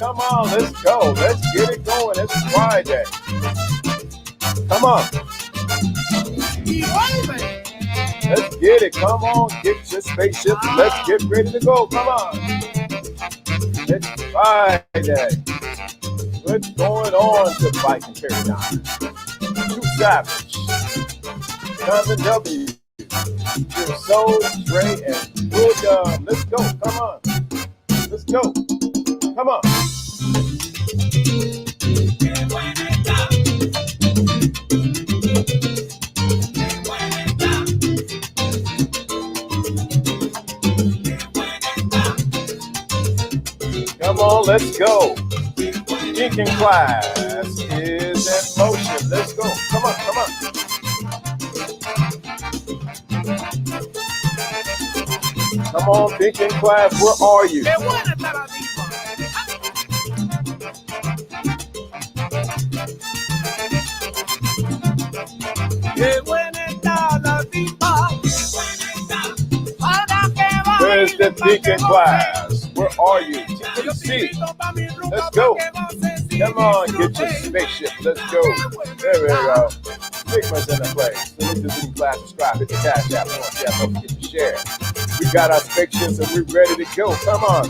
Come on, let's go. Let's get it going. It's Friday. Come on. Let's get it. Come on. Get your spaceship. Let's get ready to go. Come on. It's Friday. What's going on to Bike and Paradigm? Too Savage. Jonathan W. Your Soul, Dre, and Buddha. Let's go. Come on. Let's go. Come on. Come on, let's go. Thinking class is in motion. Let's go. Come on, come on. Come on, thinking class, where are you? Where's the thinking class? Where are you? TTC. Let's go. Come on, get your spaceship. Let's go. There we go. Sigma's in the place. So let's just in class, subscribe, hit the cash app. Don't forget to share. We got our spaceships and we're ready to go. Come on.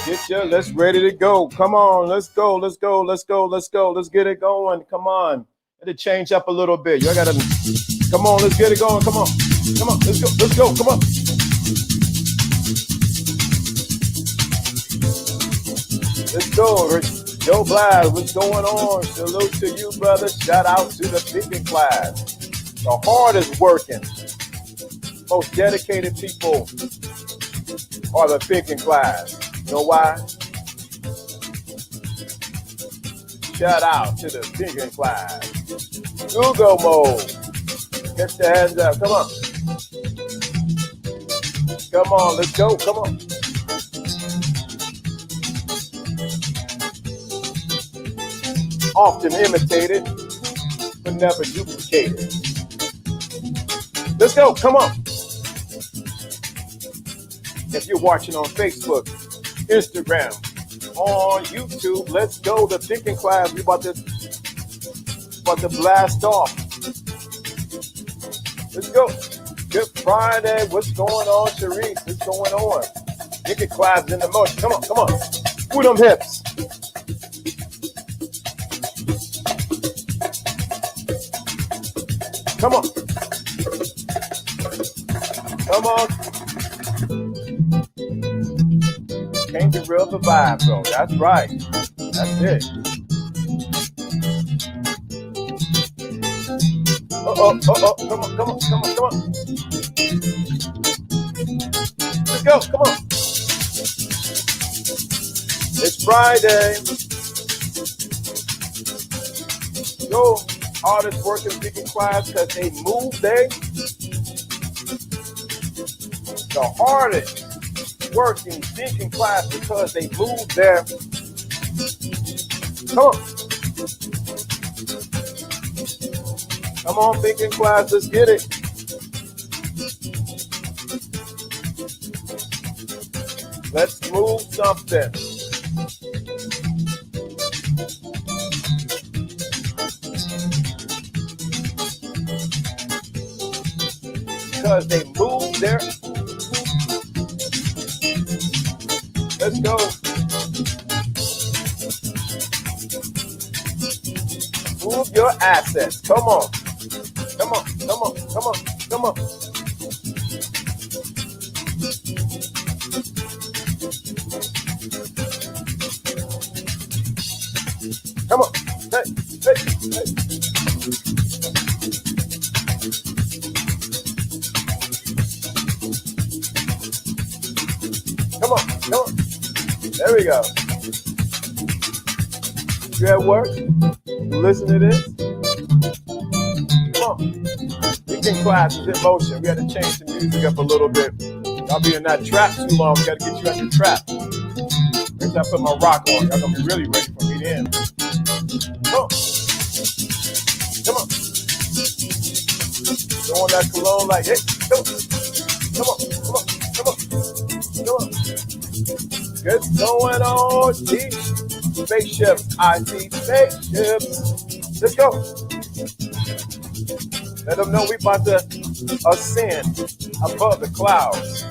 Get your, let's ready to go. Come on, let's go, let's go, let's go, let's go. Let's get it going. Come on. Let it change up a little bit. You gotta, come on, let's get it going. Come on. Come on, let's go, let's go, come on. Let's go, Rich. Joe Blas, what's going on? Salute to you, brother. Shout out to the thinking class. The hardest working, most dedicated people are the thinking class. You know why? Shout out to the thinking class. Google mode. Get your hands up. Come on. Come on, let's go. Come on. Often imitated, but never duplicated. Let's go. Come on. If you're watching on Facebook, Instagram, on YouTube, let's go. The thinking class. We about to blast off. Let's go. Good Friday. What's going on, Sharice? What's going on? Thinking class in the motion. Come on, come on. Move them hips. Come on. Come on. Can't get real the vibe, bro. That's right. That's it. Uh-oh. Come on, come on, come on, come on. Let's go, come on. It's Friday. Go. Hardest working thinking class because they move there. The hardest working thinking class because they move there. Come on. Come on, thinking class, let's get it. Let's move something. Because they move there. Let's go. Move your assets. Come on. Come on. Come on. Come on. Come on. Come on. Hey, hey, hey. Come on. Come on. There we go. You at work? Listen to this. Come on. Thinking class is in motion. We had to change the music up a little bit. Y'all be in that trap too long. We got to get you out your trap. Next time I put my rock on, y'all gonna be really ready for me then. Come on. Come on. throwing that cologne like, hey, come on, come on, come on, come on. What's going on, G? Spaceship, I see spaceships. Let's go. Let them know we about to ascend above the clouds.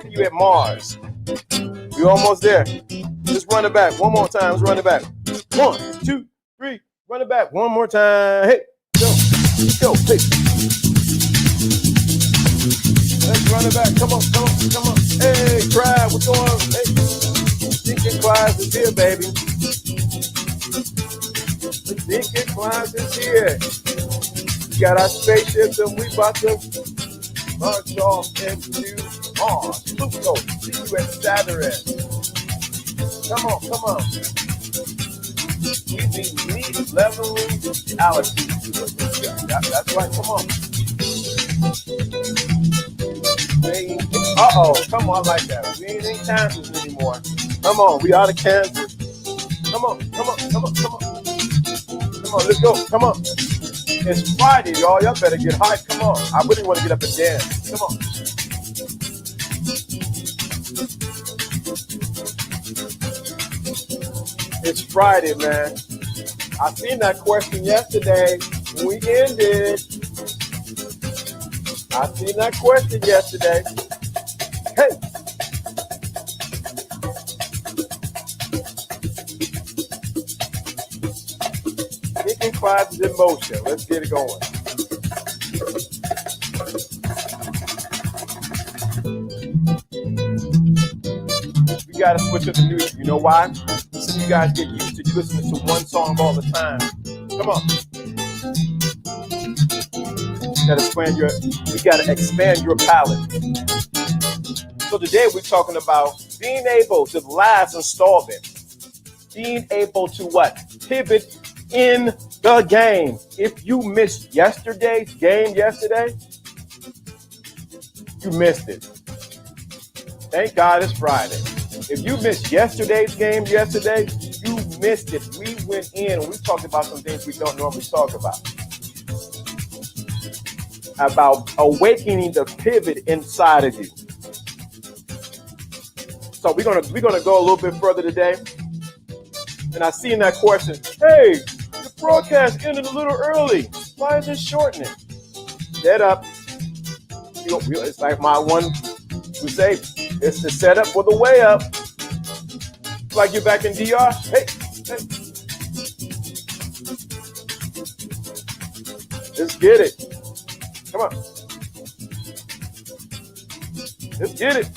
You at Mars. We almost there. Just run it back. One more time. Let's run it back. 1, 2, 3. Run it back. One more time. Hey, go. Go. Hey. Let's run it back. Come on, come on, come on. Hey, crowd, what's going on? Hey. Thinking Class is here, baby. The Thinking Class is here. We got our spaceships and we about to launch off into Mars. Pluto, see you at Saturn. Come on, come on. We need leveling reality. That's right, come on. Uh-oh, come on like that. We ain't in Kansas anymore. Come on, we out of Kansas. Come on, come on, come on, come on. Come on, let's go, come on. It's Friday, y'all. Y'all better get hyped. Come on. I really want to get up and dance. Come on. It's Friday, man. I seen that question yesterday when we ended. I seen that question yesterday. Hey. Thinking Class is in motion. Let's get it going. We got to switch up the music. You know why? So you guys get used to listening to one song all the time. Come on. We got to expand your palette. So today we're talking about being able to last installment. Being able to what? Pivot in the game. If you missed yesterday's game yesterday, you missed it. Thank God it's Friday. If you missed yesterday's game yesterday, you missed it. We went in and we talked about some things we don't normally talk about. About awakening the pivot inside of you. So we're gonna go a little bit further today. And I seen that question, hey, the broadcast ended a little early. Why is it shortening? Set up. It's like my one would say, it's the setup for the way up. Like you're back in DR. Hey, hey. Let's get it. Come on. Let's get it.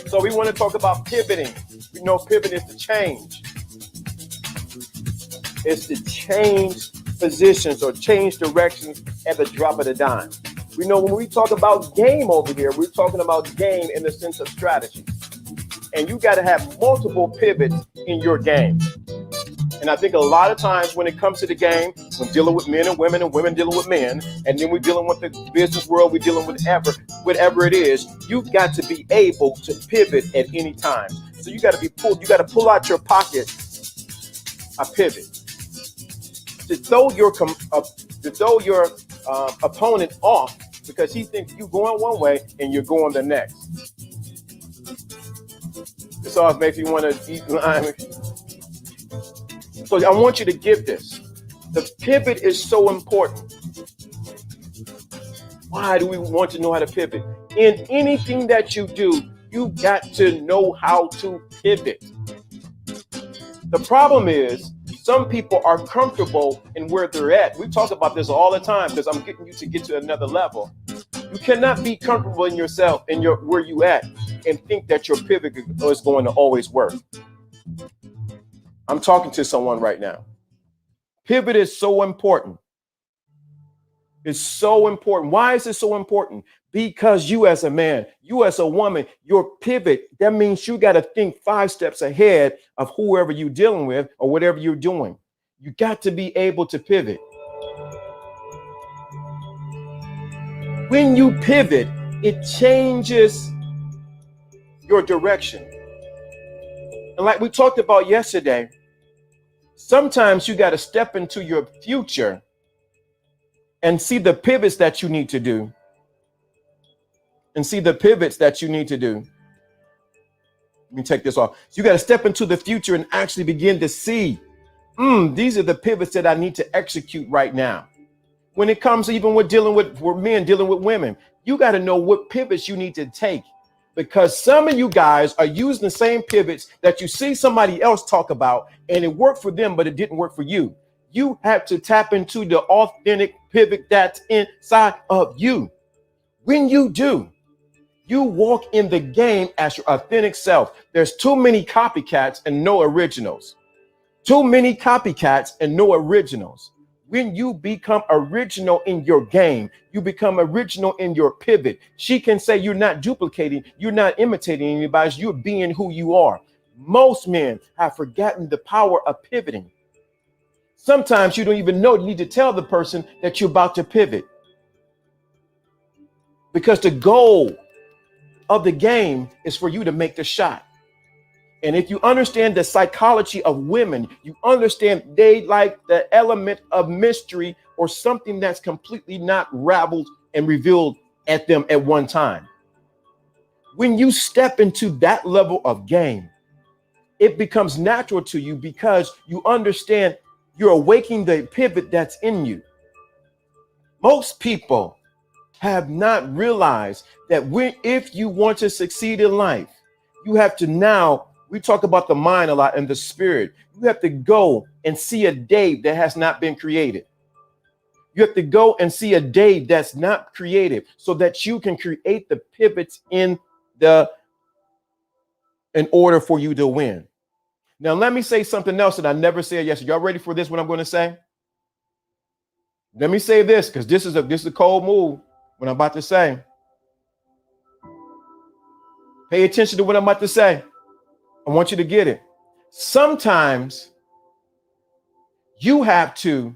So we want to talk about pivoting. We know pivot is to change. It's to change positions or change directions at the drop of the dime. We know when we talk about game over here, we're talking about game in the sense of strategy. And you got to have multiple pivots in your game. And I think a lot of times when it comes to the game, when dealing with men and women dealing with men, and then we're dealing with the business world, we're dealing with whatever it is, you've got to be able to pivot at any time. So you got to pull out your pocket a pivot. To throw your opponent off because he thinks you're going one way and you're going the next. This always makes me want to eat lime. So I want you to get this. The pivot is so important. Why do we want to know how to pivot? In anything that you do, you got to know how to pivot. The problem is, some people are comfortable in where they're at. We talk about this all the time because I'm getting you to get to another level. You cannot be comfortable in yourself and where you at and think that your pivot is going to always work. I'm talking to someone right now. Pivot is so important. It's so important. Why is it so important? Because you as a man, you as a woman, your pivot, that means you got to think 5 steps ahead of whoever you're dealing with or whatever you're doing. You got to be able to pivot. When you pivot, it changes your direction. And like we talked about yesterday, Sometimes you got to step into your future and see the pivots that you need to do. Let me take this off. So you got to step into the future and actually begin to see, these are the pivots that I need to execute right now. When it comes even with dealing with men, dealing with women, you got to know what pivots you need to take, because some of you guys are using the same pivots that you see somebody else talk about, and it worked for them, but it didn't work for you. You have to tap into the authentic pivot that's inside of you. When you do, you walk in the game as your authentic self. There's too many copycats and no originals. Too many copycats and no originals. When you become original in your game, you become original in your pivot. She can say you're not duplicating, you're not imitating anybody, you're being who you are. Most men have forgotten the power of pivoting. Sometimes you don't even know you need to tell the person that you're about to pivot, because the goal of the game is for you to make the shot. And if you understand the psychology of women, you understand they like the element of mystery or something that's completely not raveled and revealed at them at one time. When you step into that level of game, it becomes natural to you because you understand you're awakening the pivot that's in you. Most people have not realized that if you want to succeed in life, you have to now, we talk about the mind a lot and the spirit. You have to go and see a Dave that has not been created. You have to go and see a Dave that's not created so that you can create the pivots in order for you to win. Now, let me say something else that I never said yesterday. Y'all ready for this, what I'm going to say? Let me say this, because this is a cold move, what I'm about to say. Pay attention to what I'm about to say. I want you to get it. Sometimes you have to,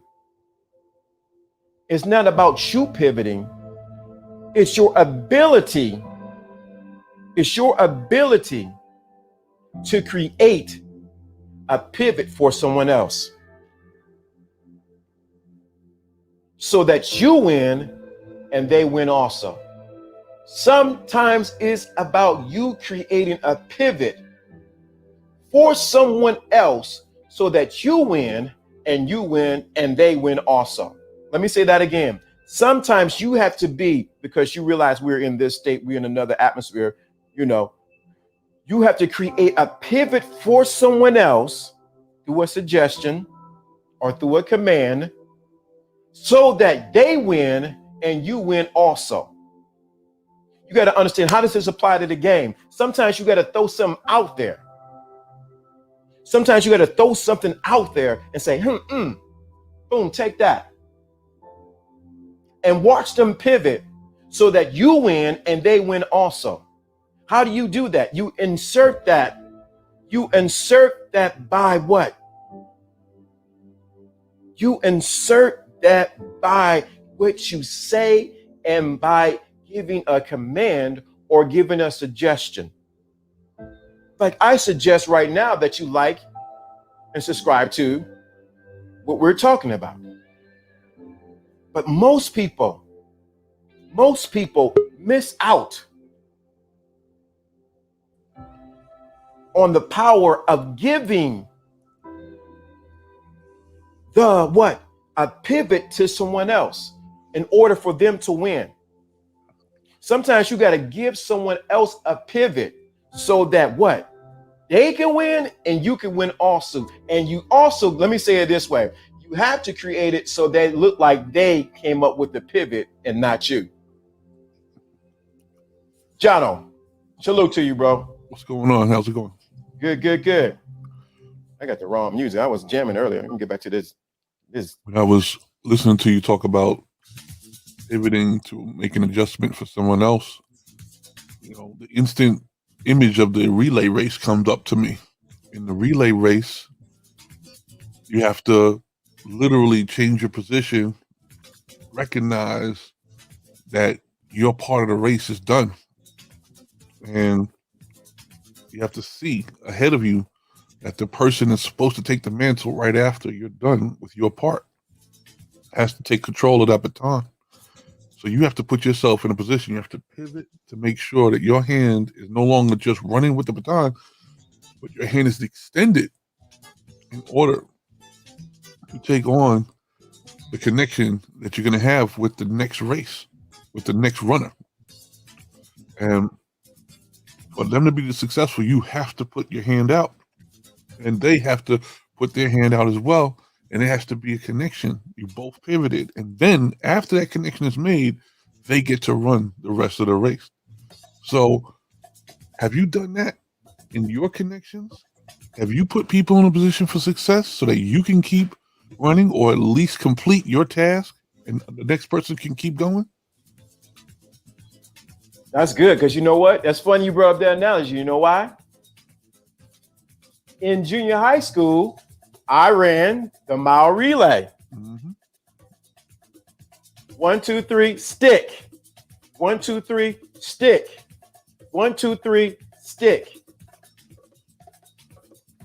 it's not about you pivoting. It's your ability. It's your ability to create a pivot for someone else so that you win and they win also. Sometimes it's about you creating a pivot for someone else so that you win and they win also. Let me say that again. Sometimes you have to be, because you realize we're in this state, we're in another atmosphere, you have to create a pivot for someone else through a suggestion or through a command so that they win and you win also. You got to understand, how does this apply to the game? Sometimes you got to throw something out there. Sometimes you got to throw something out there and say, boom, take that. And watch them pivot so that you win and they win also. How do you do that? You insert that. You insert that by what? You insert that by what you say and by giving a command or giving a suggestion. Like, I suggest right now that you like and subscribe to what we're talking about. But most people miss out on the power of giving a pivot to someone else in order for them to win. Sometimes you got to give someone else a pivot so that they can win and you can win also. And you also, let me say it this way, you have to create it so they look like they came up with the pivot and not you. Jono, salute to you, bro. What's going on? How's it going? Good. I got the wrong music. I was jamming earlier. I can get back to this. When I was listening to you talk about pivoting to make an adjustment for someone else, the instant image of the relay race comes up to me. In the relay race, you have to literally change your position, recognize that your part of the race is done. And you have to see ahead of you that the person that's supposed to take the mantle right after you're done with your part has to take control of that baton. So you have to put yourself in a position, you have to pivot to make sure that your hand is no longer just running with the baton, but your hand is extended in order to take on the connection that you're going to have with the next race, with the next runner. And for them to be successful, you have to put your hand out, and they have to put their hand out as well. And it has to be a connection. You both pivoted. And then after that connection is made, they get to run the rest of the race. So have you done that in your connections? Have you put people in a position for success so that you can keep running or at least complete your task and the next person can keep going? That's good, because you know what? That's funny you brought up that analogy. You know why? In junior high school, I ran the mile relay. Mm-hmm. 1, 2, 3, stick. 1, 2, 3, stick. 1, 2, 3, stick.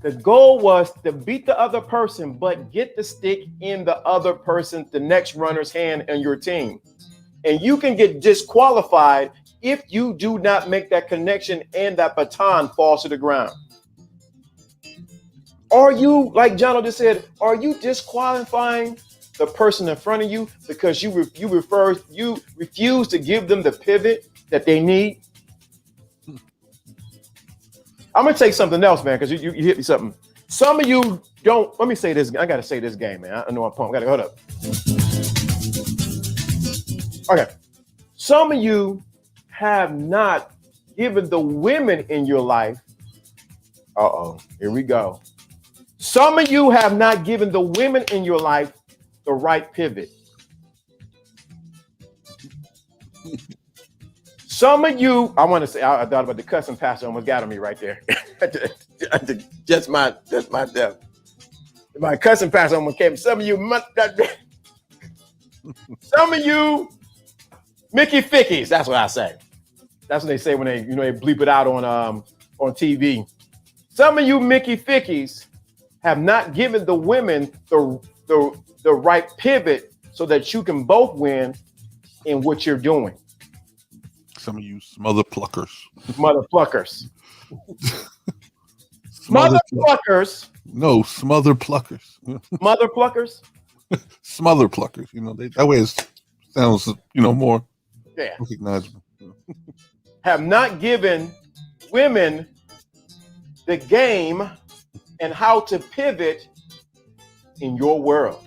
The goal was to beat the other person, but get the stick in the other person, the next runner's hand on your team. And you can get disqualified if you do not make that connection and that baton falls to the ground. Are you, like John just said, are you disqualifying the person in front of you because you refuse to give them the pivot that they need? I'm gonna take something else, man, because you hit me something. Some of you don't. Let me say this. I gotta say this game, man. I know I'm pumped. Hold up. Okay. Some of you have not given the women in your life. Here we go. Some of you have not given the women in your life the right pivot. Some of you, I want to say, I thought about the cussing pastor almost got on me right there. Just my death. My cussing pastor almost came. Some of you, Mickey Fickies. That's what I say. That's what they say when they bleep it out on TV. Some of you Mickey Fickies have not given the women the right pivot so that you can both win in what you're doing. Some of you smother pluckers. Mother pluckers. Mother pluckers. No, smother pluckers. Mother pluckers. Smother pluckers. That way it sounds more recognizable. Have not given women the game and how to pivot in your world.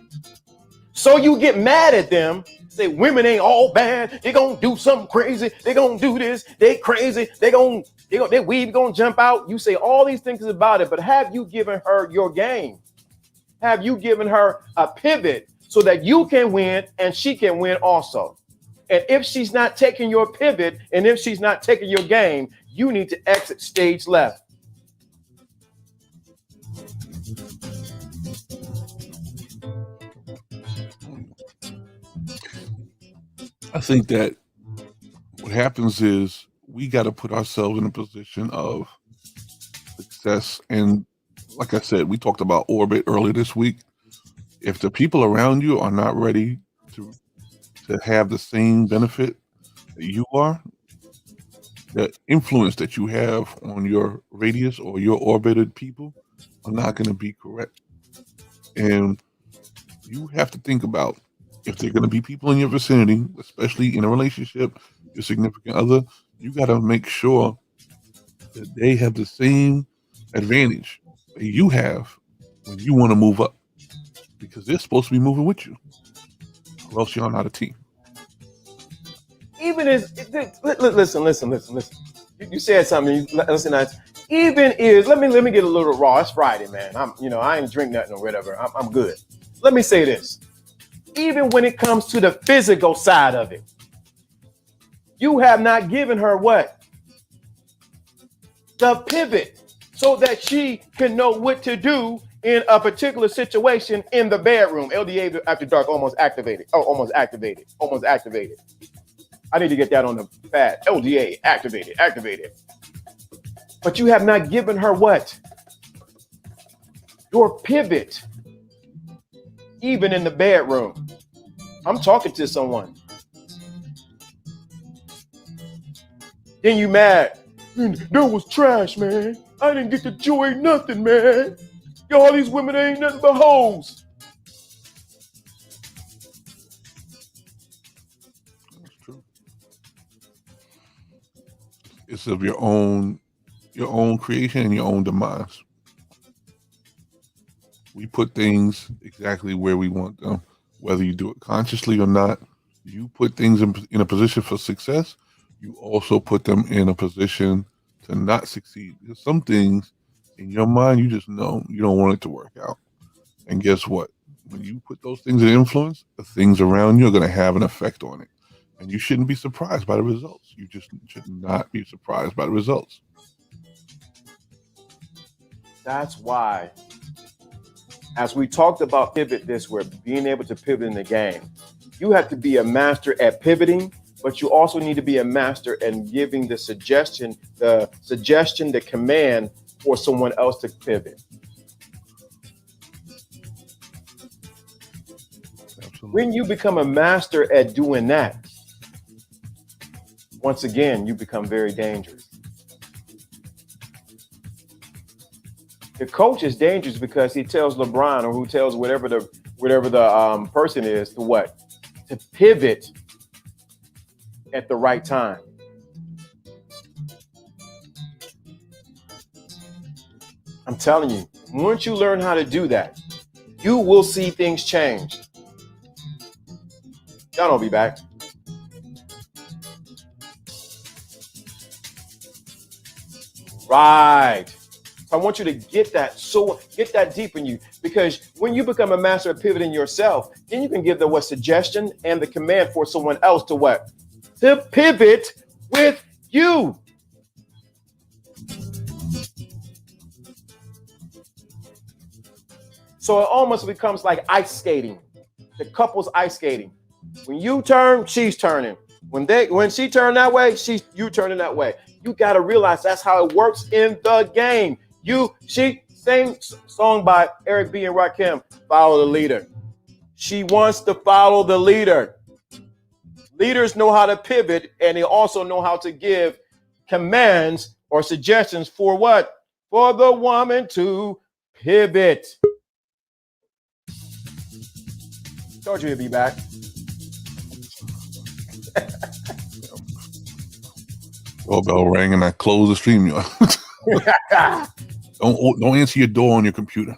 So you get mad at them, say women ain't all bad, they gonna do something crazy, they gonna do this, they crazy, their weave gonna jump out. You say all these things about it, but have you given her your game? Have you given her a pivot so that you can win and she can win also? And if she's not taking your pivot and if she's not taking your game, you need to exit stage left. I think that what happens is we got to put ourselves in a position of success. And like I said, we talked about orbit earlier this week. If the people around you are not ready to have the same benefit that you are, the influence that you have on your radius or your orbited people are not going to be correct. And you have to think about, if they're going to be people in your vicinity, especially in a relationship, your significant other, you got to make sure that they have the same advantage that you have when you want to move up, because they're supposed to be moving with you, or else you're not a team. Even as listen. You said something. Listen, even is let me get a little raw. It's Friday, man. I ain't drink nothing or whatever. I'm good. Let me say this. Even when it comes to the physical side of it, you have not given her what? The pivot, so that she can know what to do in a particular situation in the bedroom. LDA after dark almost activated. Almost activated. I need to get that on the pad. LDA activated. But you have not given her what? your pivot, even in the bedroom. I'm talking to someone. Then you mad. That was trash, man. I didn't get to enjoy nothing, man. All these women ain't nothing but hoes. That's true. It's of your own creation and your own demise. We put things exactly where we want them, whether you do it consciously or not. You put things in a position for success. You also put them in a position to not succeed. There's some things in your mind you just know you don't want it to work out. And guess what? When you put those things in influence, the things around you are going to have an effect on it. And you shouldn't be surprised by the results. You just should not be surprised by the results. That's why, as we talked about pivot this way, being able to pivot in the game, you have to be a master at pivoting, but you also need to be a master at giving the suggestion, the command for someone else to pivot. Absolutely. When you become a master at doing that, once again, you become very dangerous. The coach is dangerous because he tells LeBron, or who tells whatever the person is, to what? To pivot at the right time. I'm telling you, once you learn how to do that, you will see things change. Y'all don't be back. Right. I want you to get that deep in you, because when you become a master of pivoting yourself, then you can give the suggestion and the command for someone else to what? To pivot with you. So it almost becomes like ice skating. The couple's ice skating. When you turn, she's turning. When she turned that way, you turning that way. You got to realize that's how it works in the game. Same song by Eric B. and Rakim, Follow the Leader. She wants to follow the leader. Leaders know how to pivot, and they also know how to give commands or suggestions for what? For the woman to pivot. Told you to be back. Doorbell rang and I closed the stream. Don't answer your door on your computer.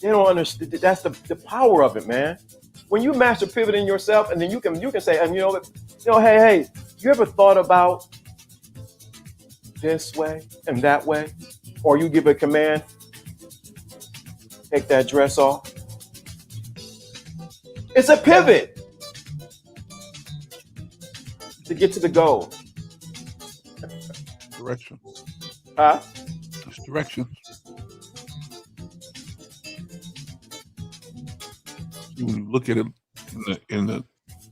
They don't understand. That's the power of it, man. When you master pivoting yourself, and then you can say, hey, you ever thought about this way and that way? Or you give a command, take that dress off. It's a pivot to get to the goal. Direction. Huh? It's direction. See, when you look at it in the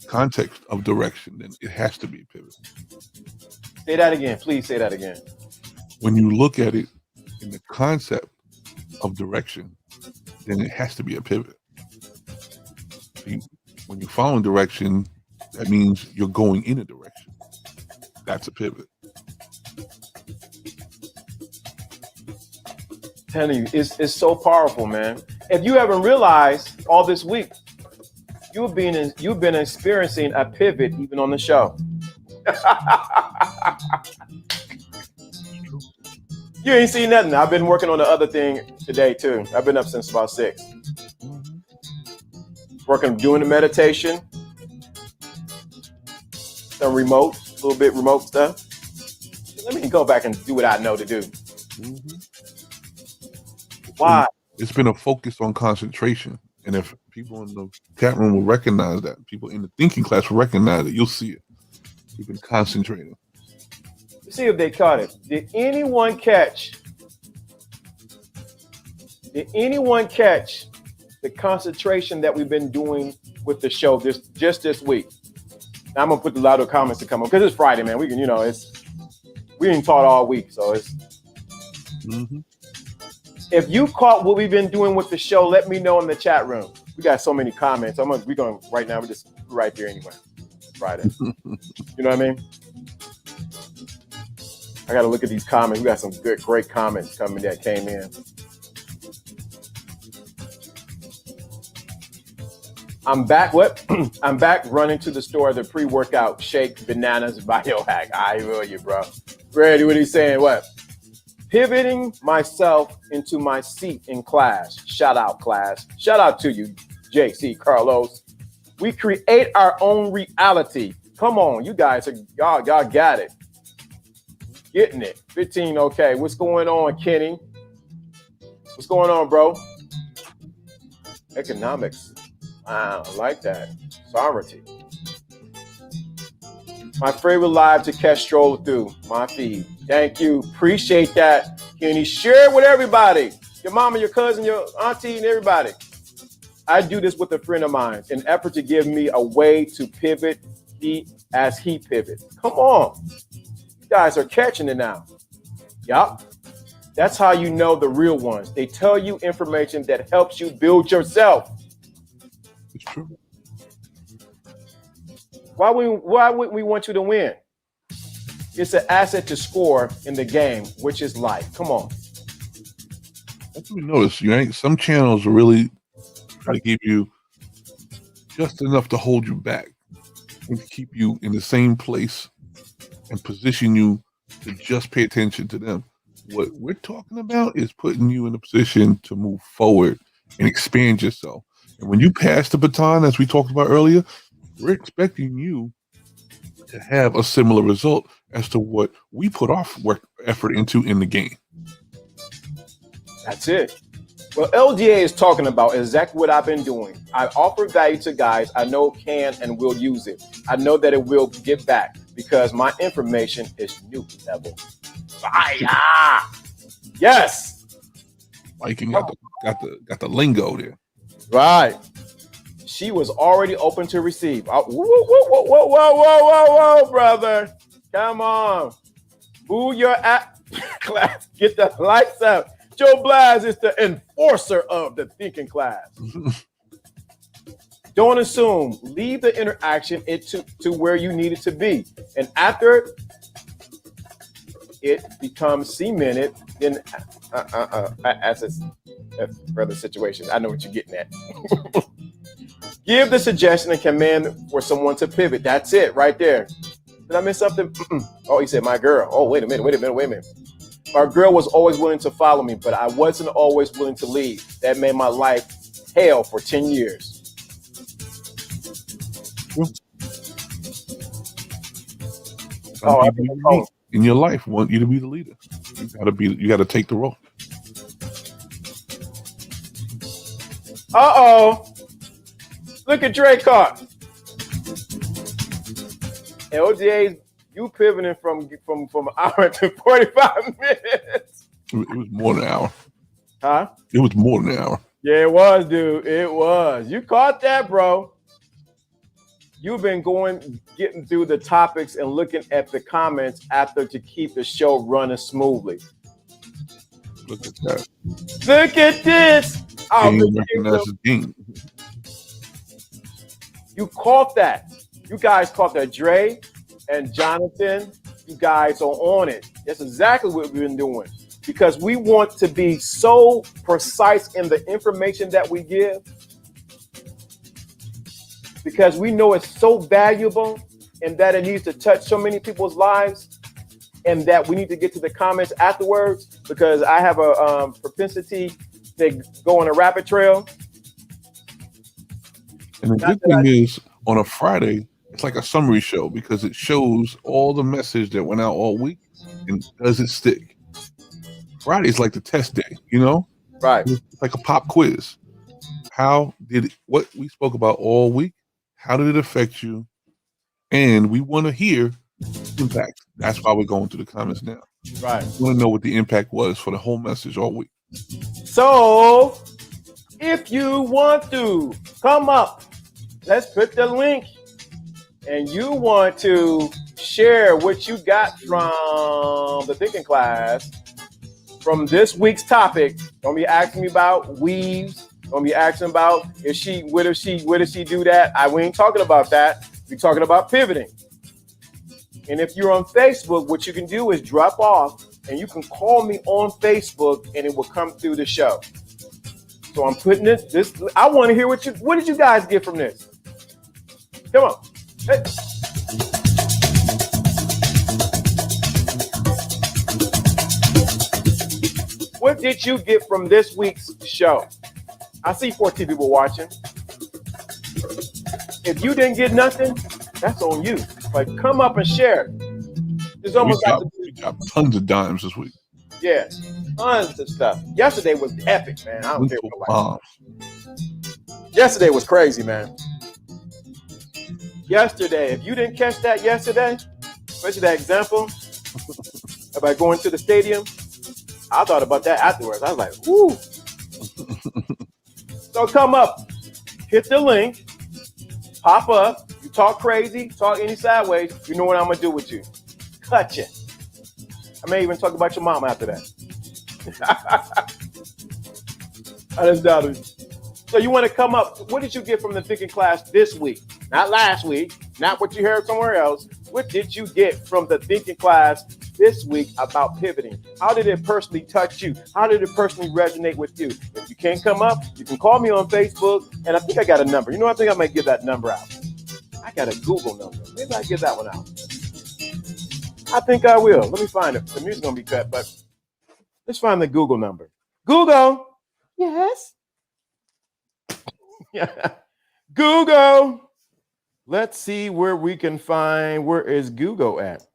context of direction, then it has to be a pivot. Say that again. Please say that again. When you look at it in the concept of direction, then it has to be a pivot. When you're following direction, that means you're going in a direction. That's a pivot. Telling you, it's so powerful, man. If you haven't realized all this week, you've been experiencing a pivot even on the show. You ain't seen nothing. I've been working on the other thing today too. I've been up since about 6. Doing the meditation, some a little bit remote stuff. Let me go back and do what I know to do. Why? It's been a focus on concentration. And if people in the chat room will recognize that, people in the thinking class will recognize it, you'll see it. We've been concentrating. Let's see if they caught it. Did anyone catch the concentration that we've been doing with the show just this week? Now I'm gonna put the louder comments to come up because it's Friday, man. We can, we ain't taught all week, so it's. If you caught what we've been doing with the show, let me know in the chat room. We got so many comments. We're going right now. We're just right there anyway. Friday. You know what I mean? I got to look at these comments. We got some great comments coming that came in. I'm back. What? I'm back running to the store. The pre-workout shake, bananas, biohack. I feel you, bro. Ready? What he's saying? What? Pivoting myself into my seat in class. Shout out, class. Shout out to you, JC Carlos. We create our own reality. Come on, you guys are y'all got it. Getting it. 15. Okay. What's going on, Kenny? What's going on, bro? Economics. Wow, I like that. Sovereignty. My favorite live to catch stroll through my feed. Thank you. Appreciate that. Kenny, share it with everybody. Your mama, your cousin, your auntie, and everybody. I do this with a friend of mine in effort to give me a way to pivot as he pivots. Come on. You guys are catching it now. Yup. That's how you know the real ones. They tell you information that helps you build yourself. It's true. Why would we want you to win? It's an asset to score in the game, which is life. Come on. That's what we notice. Some channels are really try to give you just enough to hold you back and keep you in the same place and position you to just pay attention to them. What we're talking about is putting you in a position to move forward and expand yourself. And when you pass the baton, as we talked about earlier, we're expecting you to have a similar result as to what we put our work effort into in the game. That's it. Well, LDA is talking about exactly what I've been doing. I offer value to guys I know can and will use it. I know that it will give back because my information is new level. Fire! Yes. Viking got the lingo there. Right. She was already open to receive. Whoa, brother. Come on. Boo your class. Get the lights out. Joe Blaz is the enforcer of the thinking class. Don't assume. Leave the interaction to where you need it to be. And after it becomes cemented, then as a further situation. I know what you're getting at. Give the suggestion and command for someone to pivot. That's it right there. Did I miss something? Oh, he said my girl. Oh, wait a minute. Our girl was always willing to follow me, but I wasn't always willing to lead. That made my life hell for 10 years. Some people in your life want you to be the leader. You gotta take the role. Look at Drake Carr. LJ's you pivoting from an hour to 45 minutes. It was more than an hour. Huh? It was more than an hour. Yeah, it was, dude. It was. You caught that, bro. You've been getting through the topics and looking at the comments after to keep the show running smoothly. Look at that. Look at this. You caught that. You guys caught that. Dre and Jonathan, you guys are on it. That's exactly what we've been doing. Because we want to be so precise in the information that we give. Because we know it's so valuable and that it needs to touch so many people's lives and that we need to get to the comments afterwards because I have a propensity to go on a rabbit trail. And the good thing is on a Friday, it's like a summary show because it shows all the message that went out all week and does it stick. Friday's like the test day, you know? Right. It's like a pop quiz. What we spoke about all week, how did it affect you? And we want to hear impact. That's why we're going through the comments now. Right. We want to know what the impact was for the whole message all week. So if you want to come up, let's put the link and you want to share what you got from the thinking class from this week's topic, Don't be asking me about weaves. Don't be asking about where does she do that? We ain't talking about that. We're talking about pivoting. And if you're on Facebook, what you can do is drop off and you can call me on Facebook and it will come through the show. So I'm putting this I want to hear what did you guys get from this? Come on. Hey. What did you get from this week's show? I see 14 people watching. If you didn't get nothing, that's on you. But come up and share. It's almost we got tons of dimes this week. Yeah, tons of stuff. Yesterday was epic, man. I don't care what Yesterday was crazy, man. Yesterday, if you didn't catch that yesterday, especially that example about going to the stadium, I thought about that afterwards. I was like, whoo. So come up, hit the link, pop up. You talk crazy, talk any sideways. You know what I'm going to do with you. Cut you. I may even talk about your mom after that. I just doubted. So you want to come up. What did you get from the thinking class this week? Not last week. Not what you heard somewhere else. What did you get from the thinking class this week about pivoting? How did it personally touch you? How did it personally resonate with you? If you can't come up, you can call me on Facebook. And I think I got a number. You know, I think I might give that number out. I got a Google number. Maybe I give that one out. I think I will. Let me find it. The music's going to be cut, but let's find the Google number. Google. Yes. Google. Let's see where we can find, where is Google at?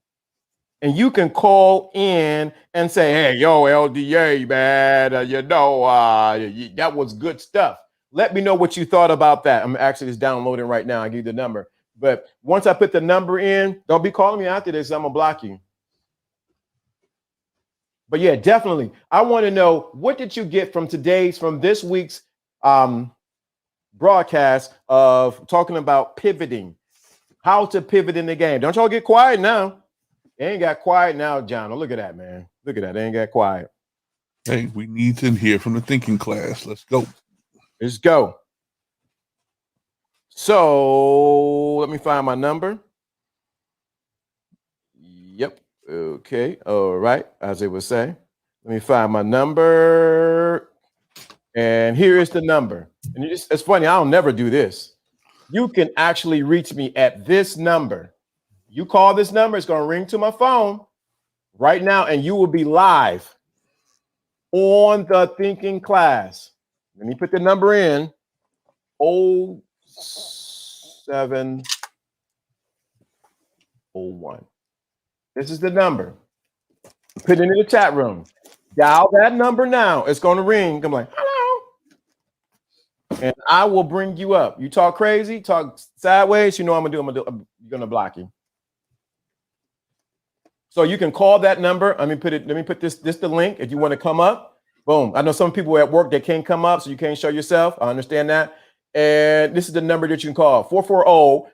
And you can call in and say, hey, yo, LDA, man, that was good stuff. Let me know what you thought about that. I'm actually just downloading right now. I give you the number. But once I put the number in, don't be calling me after this. I'm going to block you. But yeah, definitely. I want to know, what did you get from this week's broadcast of talking about pivoting, how to pivot in the game. Don't y'all get quiet now. They ain't got quiet now, John. Oh, look at that, man. Look at that. They ain't got quiet. Hey, we need to hear from the thinking class. Let's go. Let's go. So let me find my number. Yep. Okay. All right. As it would say, let me find my number. And here is the number. And it's funny. I'll never do this. You can actually reach me at this number. You call this number. It's going to ring to my phone right now. And you will be live on the thinking class. Let me put the number in. 0701. This is the number. Put it in the chat room. Dial that number now. It's going to ring. I'm like, hello. And I will bring you up. You talk crazy, talk sideways. You know I'm going to block you. So you can call that number. Let me put this the link. If you want to come up, boom. I know some people at work that can't come up, so you can't show yourself. I understand that. And this is the number that you can call,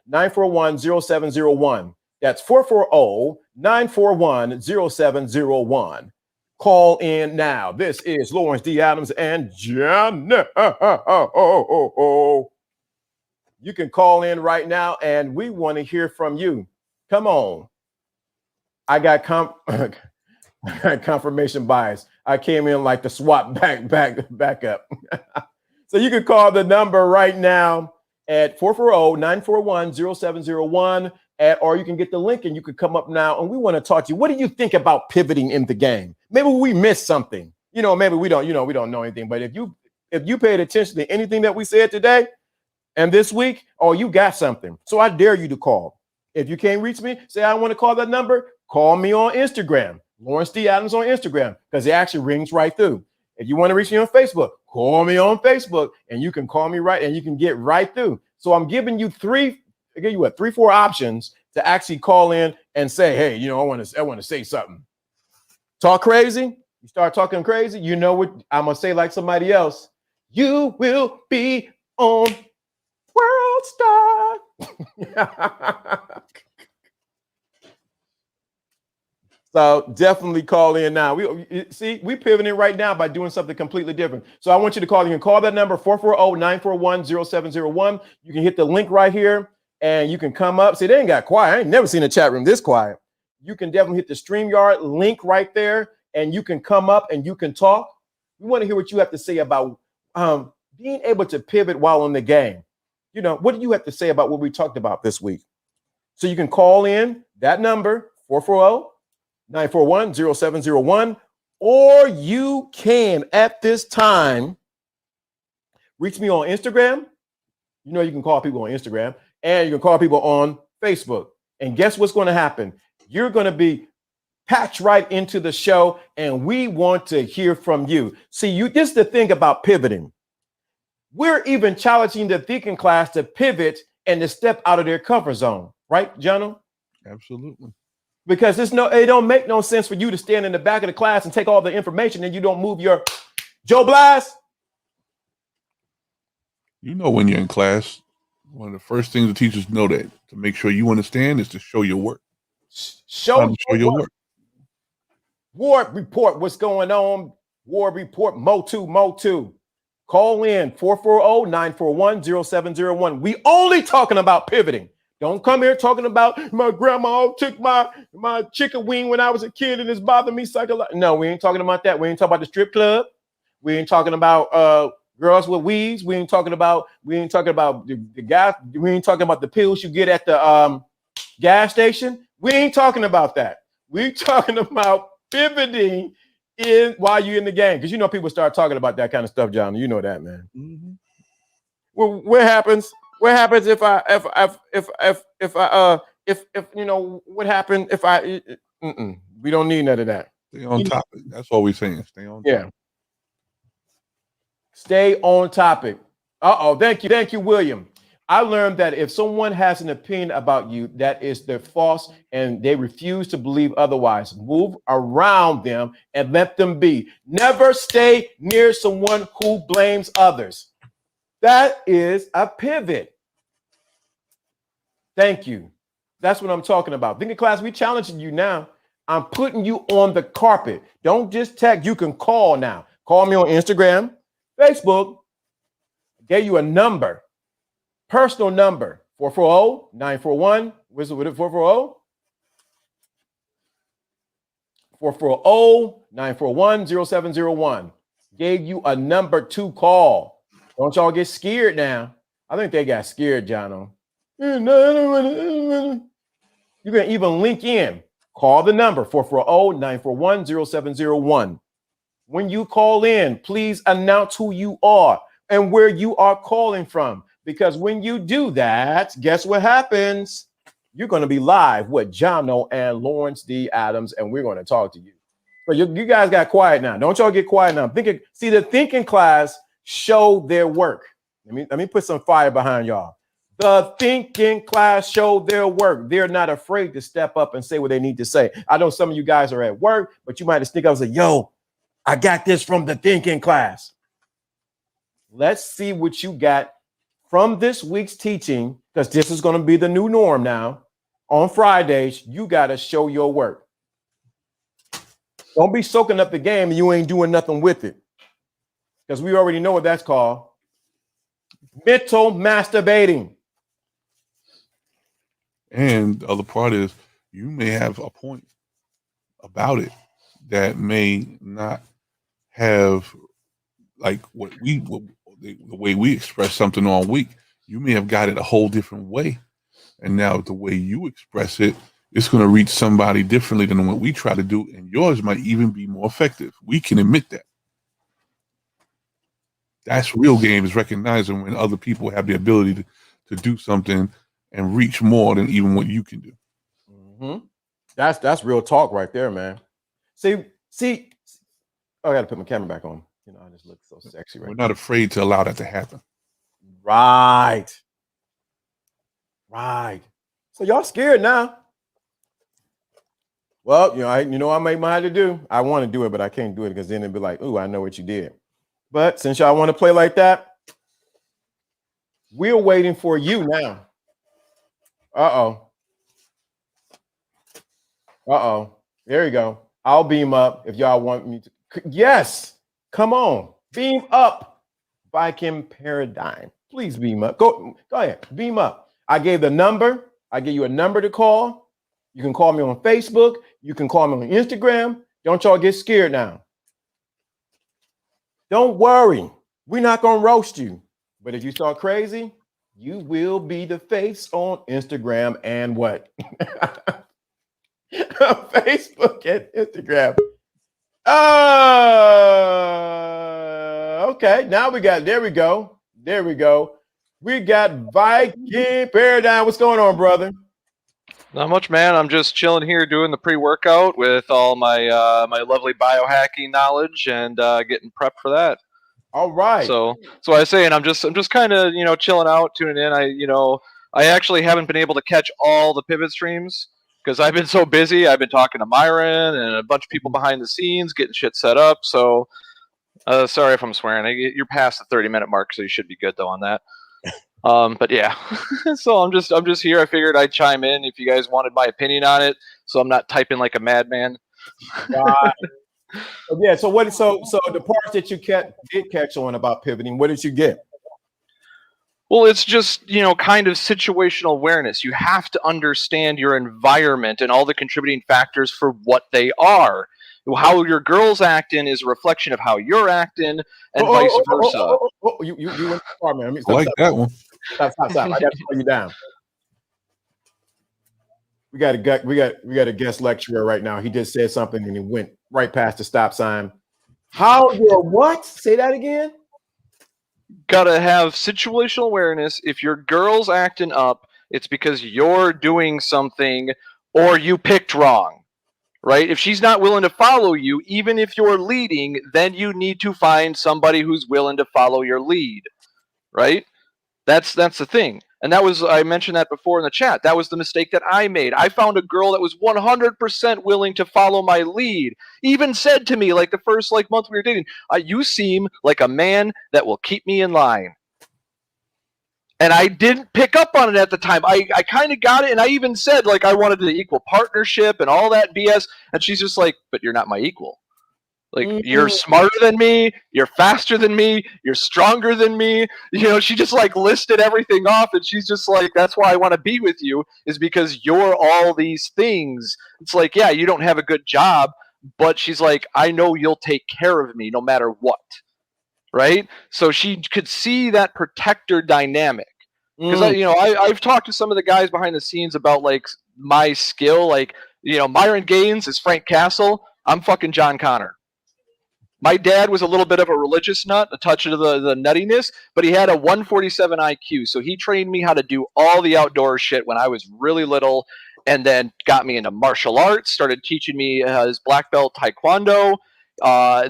440-941-0701. That's 440-941-0701. Call in now. This is Lawrence D. Adams and John. You can call in right now, and we want to hear from you. Come on. I got confirmation bias. I came in like the SWAT back up. So you can call the number right now at 440-941-0701, or you can get the link and you can come up now. And we want to talk to you. What do you think about pivoting in the game? Maybe we missed something. Maybe we don't know anything. But if you paid attention to anything that we said today and this week, you got something. So I dare you to call. If you can't reach me, say I want to call that number. Call me on Instagram, Lawrence D. Adams on Instagram, because it actually rings right through. If you want to reach me on Facebook, call me on Facebook, and you can call me right, and you can get right through. So I'm giving you 4 options to actually call in and say, hey, I want to say something. Talk crazy. You start talking crazy. You know what I'm gonna say, like somebody else. You will be on World Star. So definitely call in now. We see we pivoting right now by doing something completely different. So I want you to call. You can call that number 440-941-0701. You can hit the link right here and you can come up. See, they ain't got quiet. I ain't never seen a chat room this quiet. You can definitely hit the StreamYard link right there and you can come up and you can talk. We want to hear what you have to say about being able to pivot while in the game. You know, what do you have to say about what we talked about this week? So you can call in that number 440-941-0701, or you can at this time reach me on Instagram. You know, you can call people on Instagram and you can call people on Facebook. And guess what's going to happen? You're going to be patched right into the show and we want to hear from you. See, this is the thing about pivoting. We're even challenging the thinking class to pivot and to step out of their comfort zone. Right, Jono? Absolutely. Because it don't make no sense for you to stand in the back of the class and take all the information and you don't move your Joe Blast. You know, when you're in class, one of the first things the teachers know that to make sure you understand is to show your work. Show your work. Ward report, what's going on? Ward report, Mo2. Call in 440-941-0701. We only talking about pivoting. Don't come here talking about my grandma took my chicken wing when I was a kid and it's bothered me psychologically. No, we ain't talking about that. We ain't talking about the strip club. We ain't talking about girls with weeds. We ain't talking about the gas. We ain't talking about the pills you get at the gas station. We ain't talking about that. We talking about pivoting while you're in the game, because you know people start talking about that kind of stuff, John. You know that, man. Mm-hmm. Well, what happens? What happens if you know what happened if I? We don't need none of that. Stay on topic. That's all we're saying. Stay on topic. Stay on topic. Thank you, William. I learned that if someone has an opinion about you that is they're false and they refuse to believe otherwise, move around them and let them be. Never stay near someone who blames others. That is a pivot. Thank you. That's what I'm talking about. Thinking class, we challenging you now. I'm putting you on the carpet. Don't just text. You can call now. Call me on Instagram, Facebook. Gave you a number. Personal number, 440-941. What's it, 440? 440-941-0701. Gave you a number to call. Don't y'all get scared now. I think they got scared, Jono. You can even link in. Call the number, 440-941-0701. When you call in, please announce who you are and where you are calling from. Because when you do that, guess what happens? You're going to be live with Jono and Lawrence D. Adams, and we're going to talk to you. But you guys got quiet now. Don't y'all get quiet now. See, the thinking class show their work. Let me put some fire behind y'all. The thinking class show their work. They're not afraid to step up and say what they need to say. I know some of you guys are at work, but you might have sneak up and say, yo, I got this from the thinking class. Let's see what you got from this week's teaching, because this is going to be the new norm now. On Fridays, you got to show your work. Don't be soaking up the game and you ain't doing nothing with it, because we already know what that's called. Mental masturbating. And the other part is you may have a point about it that may not have, like the way we express something all week. You may have got it a whole different way. And now the way you express it, it's going to reach somebody differently than what we try to do. And yours might even be more effective. We can admit that. That's real game, is recognizing when other people have the ability to do something and reach more than even what you can do. Mm-hmm. That's real talk right there, man. See, I got to put my camera back on. You know, I just look so sexy right now. We're not afraid to allow that to happen. Right. So y'all scared now. Well, I might have to do. I want to do it, but I can't do it because then it'd be like, ooh, I know what you did. But since y'all want to play like that, we're waiting for you now. Uh-oh. There you go. I'll beam up if y'all want me to. Yes. Come on. Beam up. Viking Paradigm. Please beam up. Go ahead. Beam up. I gave the number. I gave you a number to call. You can call me on Facebook. You can call me on Instagram. Don't y'all get scared now. Don't worry. We're not going to roast you. But if you start crazy, you will be the face on Instagram and what? Facebook and Instagram. Okay. Now there we go. There we go. We got Viking Paradigm. What's going on, brother? Not much, man. I'm just chilling here doing the pre-workout with all my my lovely biohacking knowledge and getting prepped for that. All right. So I say, and I'm just kind of chilling out, tuning in. I actually haven't been able to catch all the pivot streams because I've been so busy. I've been talking to Myron and a bunch of people behind the scenes getting shit set up. So sorry if I'm swearing. You're past the 30-minute mark, so you should be good though on that. But yeah, so I'm just here. I figured I'd chime in if you guys wanted my opinion on it, so I'm not typing like a madman. Yeah. So the parts that you did catch on about pivoting, what did you get? Well, it's just kind of situational awareness. You have to understand your environment and all the contributing factors for what they are. How your girl's acting is a reflection of how you're acting, and vice versa. You went too far, man. I like that one. Stop. I got to slow you down. We got a guest lecturer right now. He just said something and he went right past the stop sign. How your what? Say that again. Gotta have situational awareness. If your girl's acting up, it's because you're doing something or you picked wrong, right? If she's not willing to follow you, even if you're leading, then you need to find somebody who's willing to follow your lead, right? That's the thing. And I mentioned that before in the chat. That was the mistake that I made. I found a girl that was 100% willing to follow my lead. Even said to me, like the first month we were dating, you seem like a man that will keep me in line. And I didn't pick up on it at the time. I kind of got it, and I even said, I wanted the equal partnership and all that BS. And she's just like, but you're not my equal. You're smarter than me, you're faster than me, you're stronger than me. She just listed everything off, and she's just like, that's why I want to be with you, is because you're all these things. It's yeah, you don't have a good job, but she's like, I know you'll take care of me no matter what. Right? So she could see that protector dynamic. Because I've talked to some of the guys behind the scenes about my skill. Myron Gaines is Frank Castle. I'm fucking John Connor. My dad was a little bit of a religious nut, a touch of the nuttiness, but he had a 147 IQ. So he trained me how to do all the outdoor shit when I was really little, and then got me into martial arts, started teaching me his black belt taekwondo.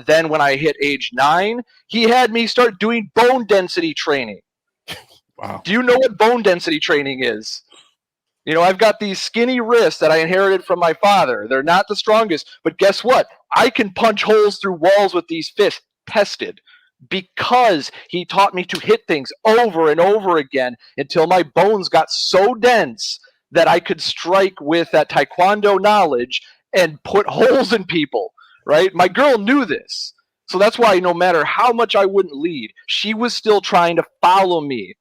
Then when I hit age 9, he had me start doing bone density training. Wow. Do you know what bone density training is? I've got these skinny wrists that I inherited from my father. They're not the strongest, but guess what? I can punch holes through walls with these fists. Tested. Because he taught me to hit things over and over again until my bones got so dense that I could strike with that taekwondo knowledge and put holes in people, right? My girl knew this. So that's why no matter how much I wouldn't lead, she was still trying to follow me.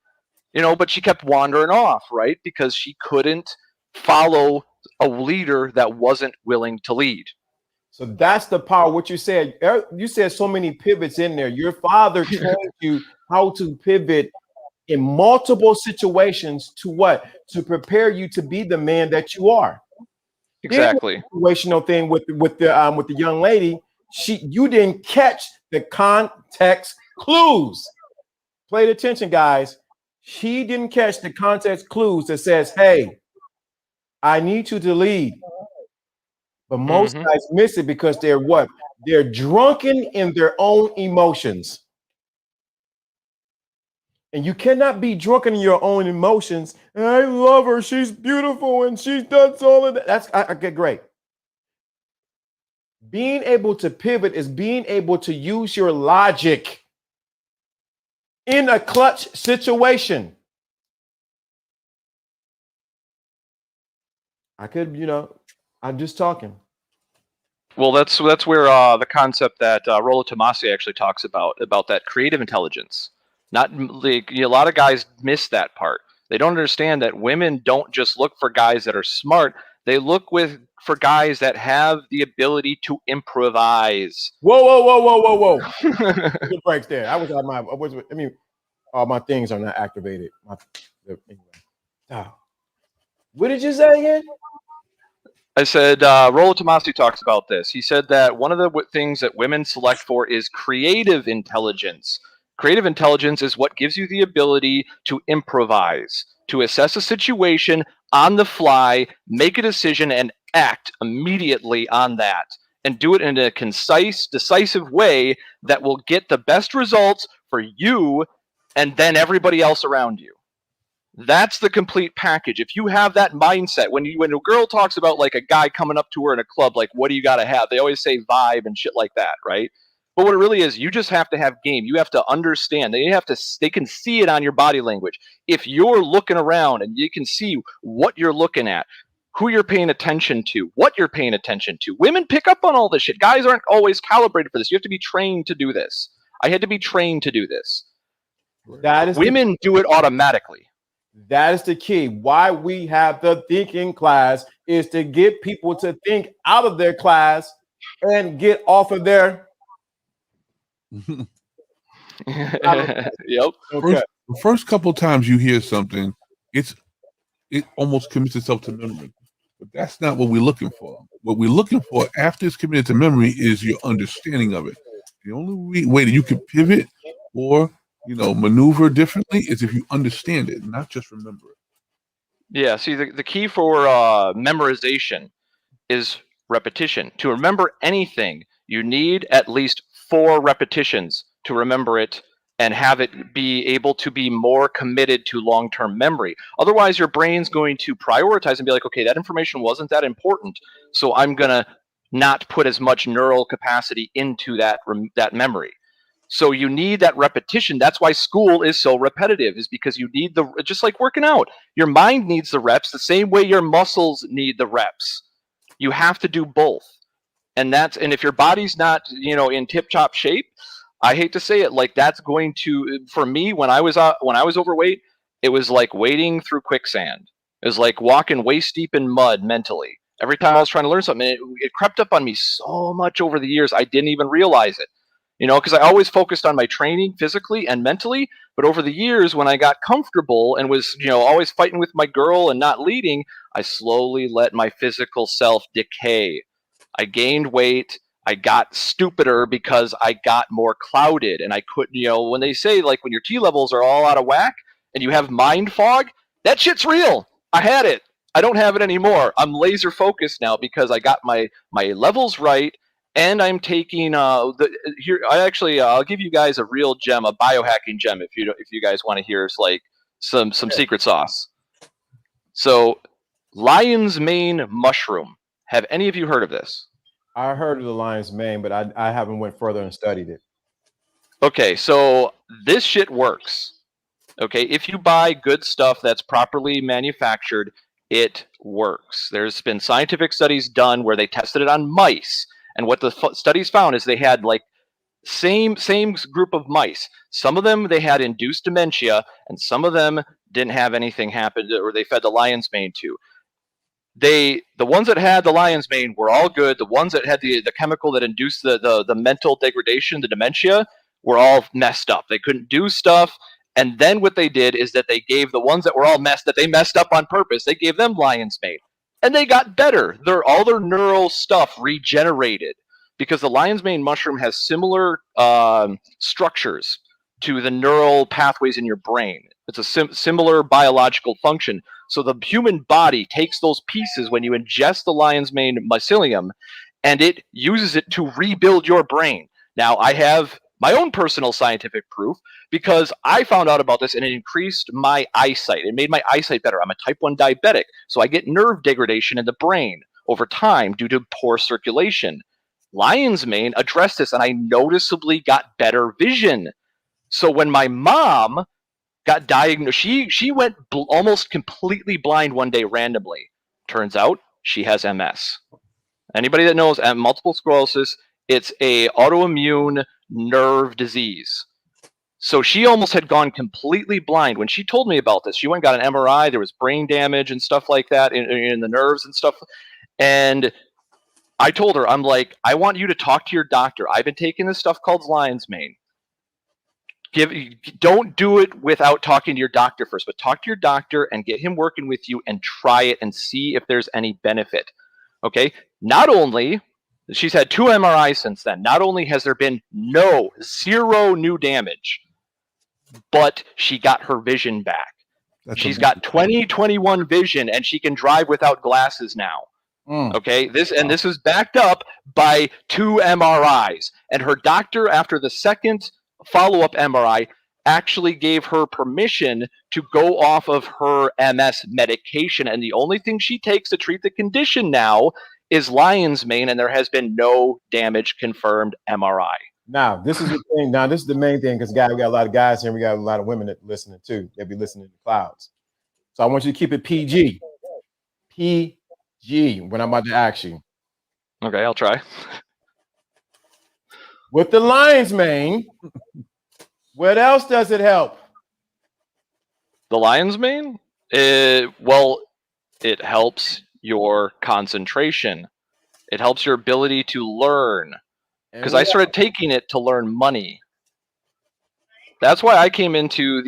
But she kept wandering off, right? Because she couldn't follow a leader that wasn't willing to lead. So that's the power. What you said so many pivots in there. Your father trained you how to pivot in multiple situations to what? To prepare you to be the man that you are. Exactly. Situational thing with the young lady, you didn't catch the context clues. Pay attention, guys. She didn't catch the context clues that says, hey, I need you to lead. But most guys miss it because they're what? They're drunken in their own emotions. And you cannot be drunken in your own emotions. I love her. She's beautiful and she does all of that. That's okay, great. Being able to pivot is being able to use your logic in a clutch situation. I'm just talking. Well, that's where the concept that Rollo Tomasi actually talks about that creative intelligence. Not like a lot of guys miss that part. They don't understand that women don't just look for guys that are smart. They look for guys that have the ability to improvise. Whoa. The brakes there. I was at my things are not activated. Anyway. Oh. What did you say again? I said, Rollo Tomasi talks about this. He said that one of the things that women select for is creative intelligence. Creative intelligence is what gives you the ability to improvise, to assess a situation on the fly, make a decision, and act immediately on that. And do it in a concise, decisive way that will get the best results for you and then everybody else around you. That's the complete package. If you have that mindset, when a girl talks about like a guy coming up to her in a club, like what do you got to have? They always say vibe and shit like that, right? But what it really is, you just have to have game. You have to understand. They can see it on your body language. If you're looking around and you can see what you're looking at, who you're paying attention to, what you're paying attention to. Women pick up on all this shit. Guys aren't always calibrated for this. You have to be trained to do this. I had to be trained to do this. Women do it automatically. That is the key. Why we have the thinking class is to get people to think out of their class and get off of their. Yep. Okay. The first couple times you hear something, it almost commits itself to memory. But that's not what we're looking for. What we're looking for after it's committed to memory is your understanding of it. The only way that you can pivot or maneuver differently is if you understand it, not just remember it. Yeah, see, the key for memorization is repetition. To remember anything, you need at least 4 repetitions to remember it and have it be able to be more committed to long-term memory. Otherwise, your brain's going to prioritize and be like, okay, that information wasn't that important, so I'm going to not put as much neural capacity into that memory. So you need that repetition. That's why school is so repetitive, is because you need just like working out. Your mind needs the reps the same way your muscles need the reps. You have to do both. And if your body's not, in tip-top shape, I hate to say it, like that's going to, for me, when I was overweight, it was like wading through quicksand. It was like walking waist deep in mud mentally. Every time I was trying to learn something, it crept up on me so much over the years, I didn't even realize it. Because I always focused on my training physically and mentally, but over the years when I got comfortable and was, always fighting with my girl and not leading, I slowly let my physical self decay. I gained weight. I got stupider because I got more clouded, and I couldn't, when they say like when your T levels are all out of whack and you have mind fog, that shit's real. I had it. I don't have it anymore. I'm laser focused now because I got my levels right. And I'm taking I'll give you guys a real gem, a biohacking gem, if you guys want to hear like some secret sauce. So, lion's mane mushroom. Have any of you heard of this? I heard of the lion's mane, but I haven't went further and studied it. Okay, so this shit works. Okay, if you buy good stuff that's properly manufactured, it works. There's been scientific studies done where they tested it on mice. And what the studies found is they had like same group of mice. Some of them they had induced dementia, and some of them didn't have anything happen, or they fed the lion's mane to. The ones that had the lion's mane were all good. The ones that had the chemical that induced the mental degradation, the dementia, were all messed up. They couldn't do stuff. And then what they did is that they gave the ones that were all messed up on purpose. They gave them lion's mane. And they got better. All their neural stuff regenerated because the lion's mane mushroom has similar structures to the neural pathways in your brain. It's a similar biological function. So the human body takes those pieces when you ingest the lion's mane mycelium, and it uses it to rebuild your brain. Now, I have my own personal scientific proof because I found out about this and it increased my eyesight. It made my eyesight better. I'm a type 1 diabetic, so I get nerve degradation in the brain over time due to poor circulation. Lion's mane addressed this, and I noticeably got better vision. So when my mom got diagnosed, she went almost completely blind one day randomly. Turns out she has MS. Anybody that knows multiple sclerosis, it's a autoimmune nerve disease. So she almost had gone completely blind. When she told me about this, she went and got an MRI. There was brain damage and stuff like that in the nerves and stuff. And I told her, I'm like, I want you to talk to your doctor. I've been taking this stuff called lion's mane. Don't do it without talking to your doctor first, but talk to your doctor and get him working with you and try it and see if there's any benefit. Okay? Not only, she's had 2 MRIs since then. Not only has there been zero new damage, but she got her vision back. She's got 20/21 vision, and she can drive without glasses now. Okay, this is backed up by 2 MRIs, and her doctor, after the second follow-up MRI, actually gave her permission to go off of her MS medication, and the only thing she takes to treat the condition now is lion's mane, and there has been no damage confirmed MRI. Now, this is the thing. Now, this is the main thing, because we got a lot of guys here. We got a lot of women that listening too. They'll be listening to the clouds. So I want you to keep it PG. PG when I'm about to ask you. Okay, I'll try. With the lion's mane, what else does it help? The lion's mane? It helps your concentration. It helps your ability to learn. Because I started taking it to learn money. That's why I came into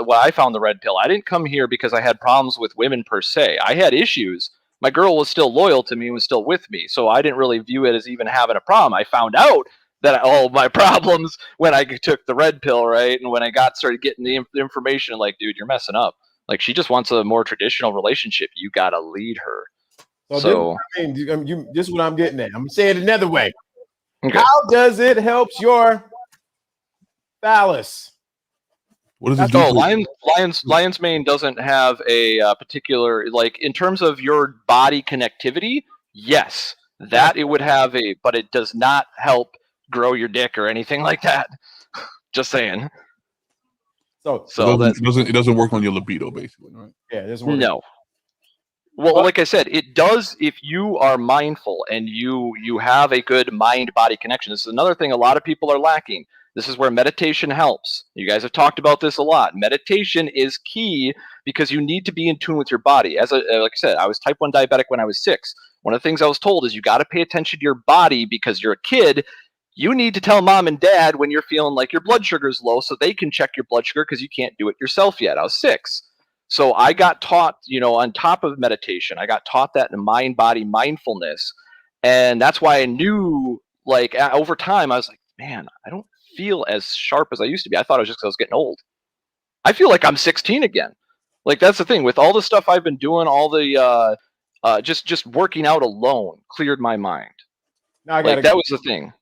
why I found the red pill. I didn't come here because I had problems with women per se. I had issues. My girl was still loyal to me and was still with me, so I didn't really view it as even having a problem. I found out that all my problems when I took the red pill, right? And when I started getting the information, like, dude, you're messing up. Like, she just wants a more traditional relationship. You got to lead her. So this is what I'm getting at. I'm going to say it another way. Okay. How does it help your phallus? What does it do? Lion's mane doesn't have a particular, like, in terms of your body connectivity. Yes, that it would have but it does not help grow your dick or anything like that. Just saying. So it doesn't work on your libido, basically, right? Yeah, it doesn't work. No. Well, like I said, it does if you are mindful and you have a good mind-body connection. This is another thing a lot of people are lacking. This is where meditation helps. You guys have talked about this a lot. Meditation is key because you need to be in tune with your body. Like I said, I was type 1 diabetic when I was 6. One of the things I was told is you got to pay attention to your body because you're a kid. You need to tell mom and dad when you're feeling like your blood sugar is low so they can check your blood sugar because you can't do it yourself yet. I was 6. So I got taught, on top of meditation, I got taught that in mind-body mindfulness. And that's why I knew, like, over time, I was like, man, I don't feel as sharp as I used to be. I thought it was just because I was getting old. I feel like I'm 16 again. Like, that's the thing. With all the stuff I've been doing, all the just working out alone cleared my mind. Now that was the thing.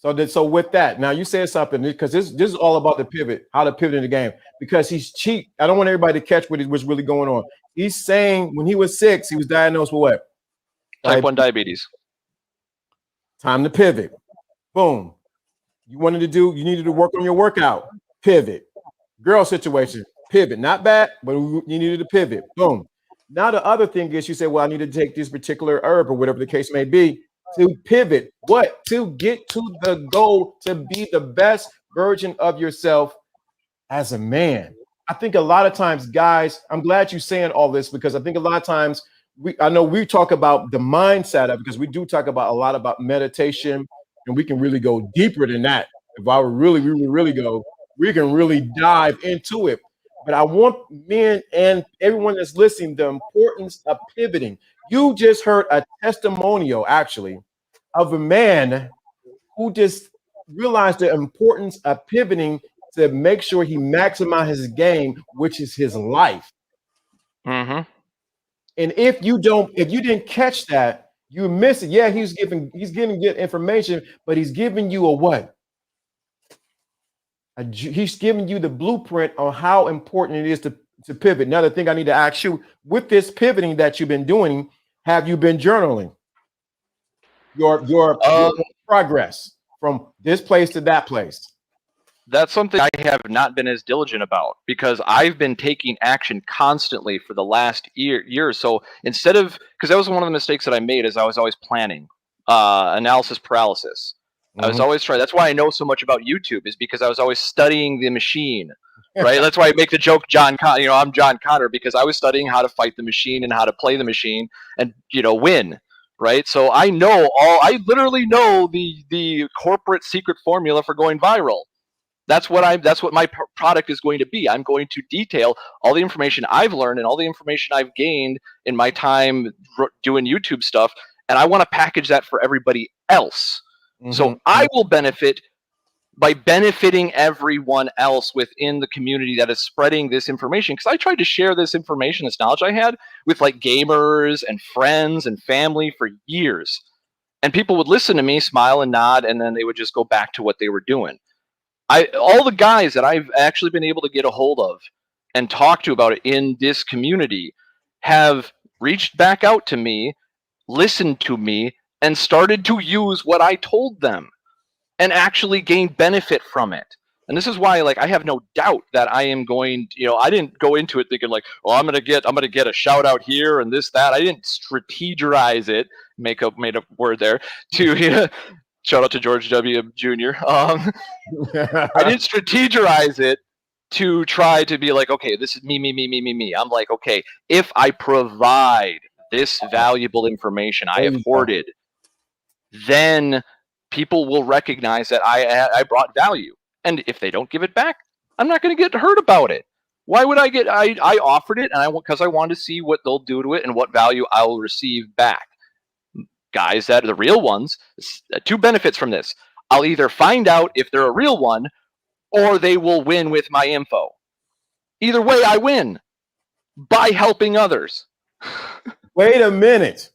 So with that, now you said something, because this is all about the pivot, how to pivot in the game, because he's cheap. I don't want everybody to catch what's really going on. He's saying when he was 6, he was diagnosed with what? Type 1 diabetes. Time to pivot. Boom. You needed to work on your workout. Pivot. Girl situation. Pivot. Not bad, but you needed to pivot. Boom. Now the other thing is you say, well, I need to take this particular herb or whatever the case may be. To pivot, what? To get to the goal, to be the best version of yourself as a man. I think a lot of times, guys, I'm glad you're saying all this, because I think a lot of times I know we talk about the mindset of, because we do talk about a lot about meditation, and we can really go deeper than that. If I were we can really dive into it. But I want men and everyone that's listening, the importance of pivoting. You just heard a testimonial, actually, of a man who just realized the importance of pivoting to make sure he maximizes his game, which is his life. Mm-hmm. And if you didn't catch that, you miss it. Yeah, he's giving good information, but he's giving you a what? He's giving you the blueprint on how important it is to pivot. Another thing I need to ask you, with this pivoting that you've been doing, have you been journaling your progress from this place to that place? That's something I have not been as diligent about, because I've been taking action constantly for the last year or so. Because that was one of the mistakes that I made, is I was always planning. analysis paralysis. I was always trying. That's why I know so much about YouTube, is because I was always studying the machine, right? That's why I make the joke, I'm John Connor, because I was studying how to fight the machine and how to play the machine and, win, right? So I literally know the corporate secret formula for going viral. That's what my product is going to be. I'm going to detail all the information I've learned and all the information I've gained in my time doing YouTube stuff, and I want to package that for everybody else. So I will benefit by benefiting everyone else within the community that is spreading this information. Because I tried to share this information, this knowledge I had, with like gamers and friends and family for years. And people would listen to me, smile and nod, and then they would just go back to what they were doing. All the guys that I've actually been able to get a hold of and talk to about it in this community have reached back out to me, listened to me, and started to use what I told them and actually gain benefit from it. And this is why, like, I have no doubt that I am going. I didn't go into it thinking like, "Oh, I'm gonna get a shout out here and this that." I didn't strategize it. Made up word there to shout out to George W. Jr. I didn't strategize it to try to be like, okay, this is me. I'm like, okay, if I provide this valuable information I have hoarded, then people will recognize that I brought value. And if they don't give it back, I'm not going to get hurt about it. Why would I get? I offered it, and because I wanted to see what they'll do to it and what value I will receive back. Guys that are the real ones, two benefits from this. I'll either find out if they're a real one, or they will win with my info. Either way, I win by helping others. Wait a minute.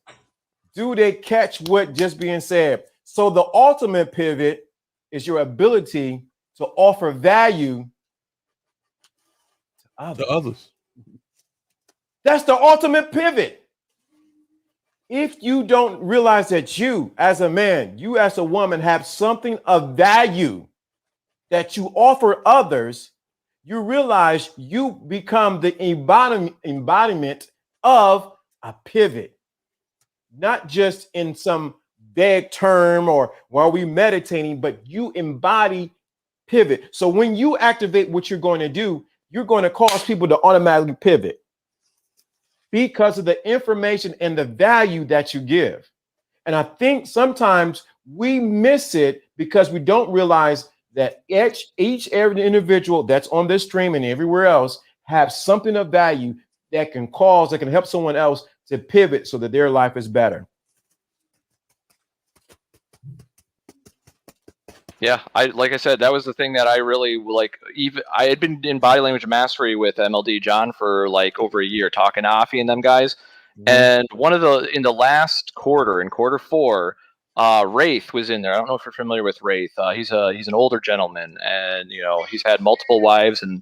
Do they catch what just being said? So the ultimate pivot is your ability to offer value to others. That's the ultimate pivot. If you don't realize that you as a man, you as a woman have something of value that you offer others, you realize you become the embodiment of a pivot. Not just in some vague term or while we meditating, but you embody pivot. So when you activate what you're going to do, you're going to cause people to automatically pivot because of the information and the value that you give. And I think sometimes we miss it because we don't realize that every individual that's on this stream and everywhere else have something of value that can help someone else to pivot so that their life is better. Yeah, like I said, that was the thing that I really like. Even I had been in body language mastery with MLD John for like over a year, talking to Afi and them guys. And in the last quarter, in quarter 4, Wraith was in there. I don't know if you're familiar with Wraith. He's an older gentleman, and he's had multiple wives and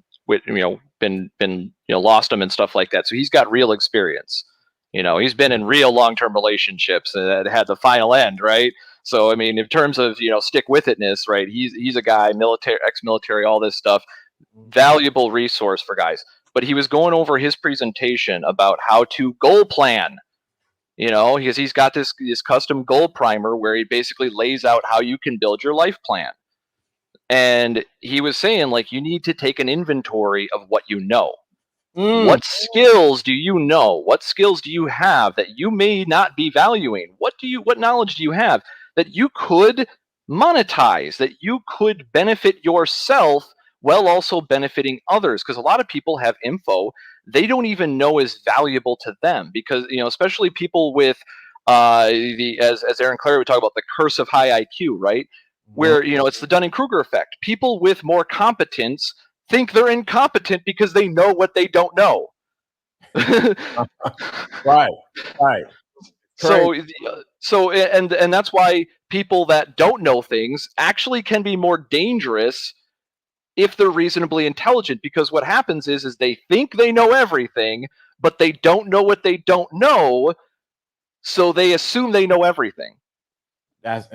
been lost them and stuff like that. So he's got real experience. He's been in real long-term relationships that had the final end, right? So, I mean, in terms of, stick with itness, right? He's a guy, military, ex-military, all this stuff, valuable resource for guys. But he was going over his presentation about how to goal plan, because he's got this custom goal primer where he basically lays out how you can build your life plan. And he was saying, like, you need to take an inventory of what you know. What skills do you know? What skills do you have that you may not be valuing? What knowledge do you have that you could monetize, that you could benefit yourself while also benefiting others? Because a lot of people have info they don't even know is valuable to them, because especially people with as Aaron Clary would talk about, the curse of high IQ, right? Where it's the Dunning-Kruger effect. People with more competence think they're incompetent because they know what they don't know. Right. So and that's why people that don't know things actually can be more dangerous if they're reasonably intelligent, because what happens is they think they know everything, but they don't know what they don't know, so they assume they know everything. That's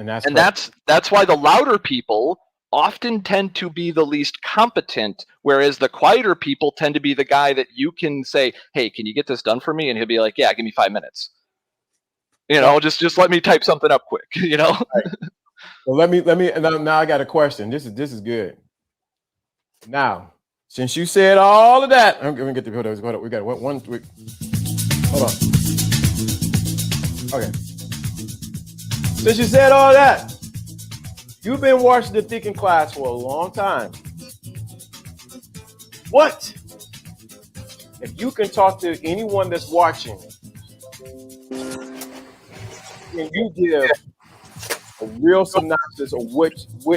why the louder people often tend to be the least competent, whereas the quieter people tend to be the guy that you can say, hey, can you get this done for me? And he'll be like, yeah, give me 5 minutes. Just let me type something up quick. Right. Well, let me. Now I got a question. This is good. Now, since you said all of that, I'm gonna get the hold on. We got one. Hold on. Okay. Since you said all that, you've been watching the Thinking class for a long time. What? If you can talk to anyone that's watching, can you give a real synopsis of what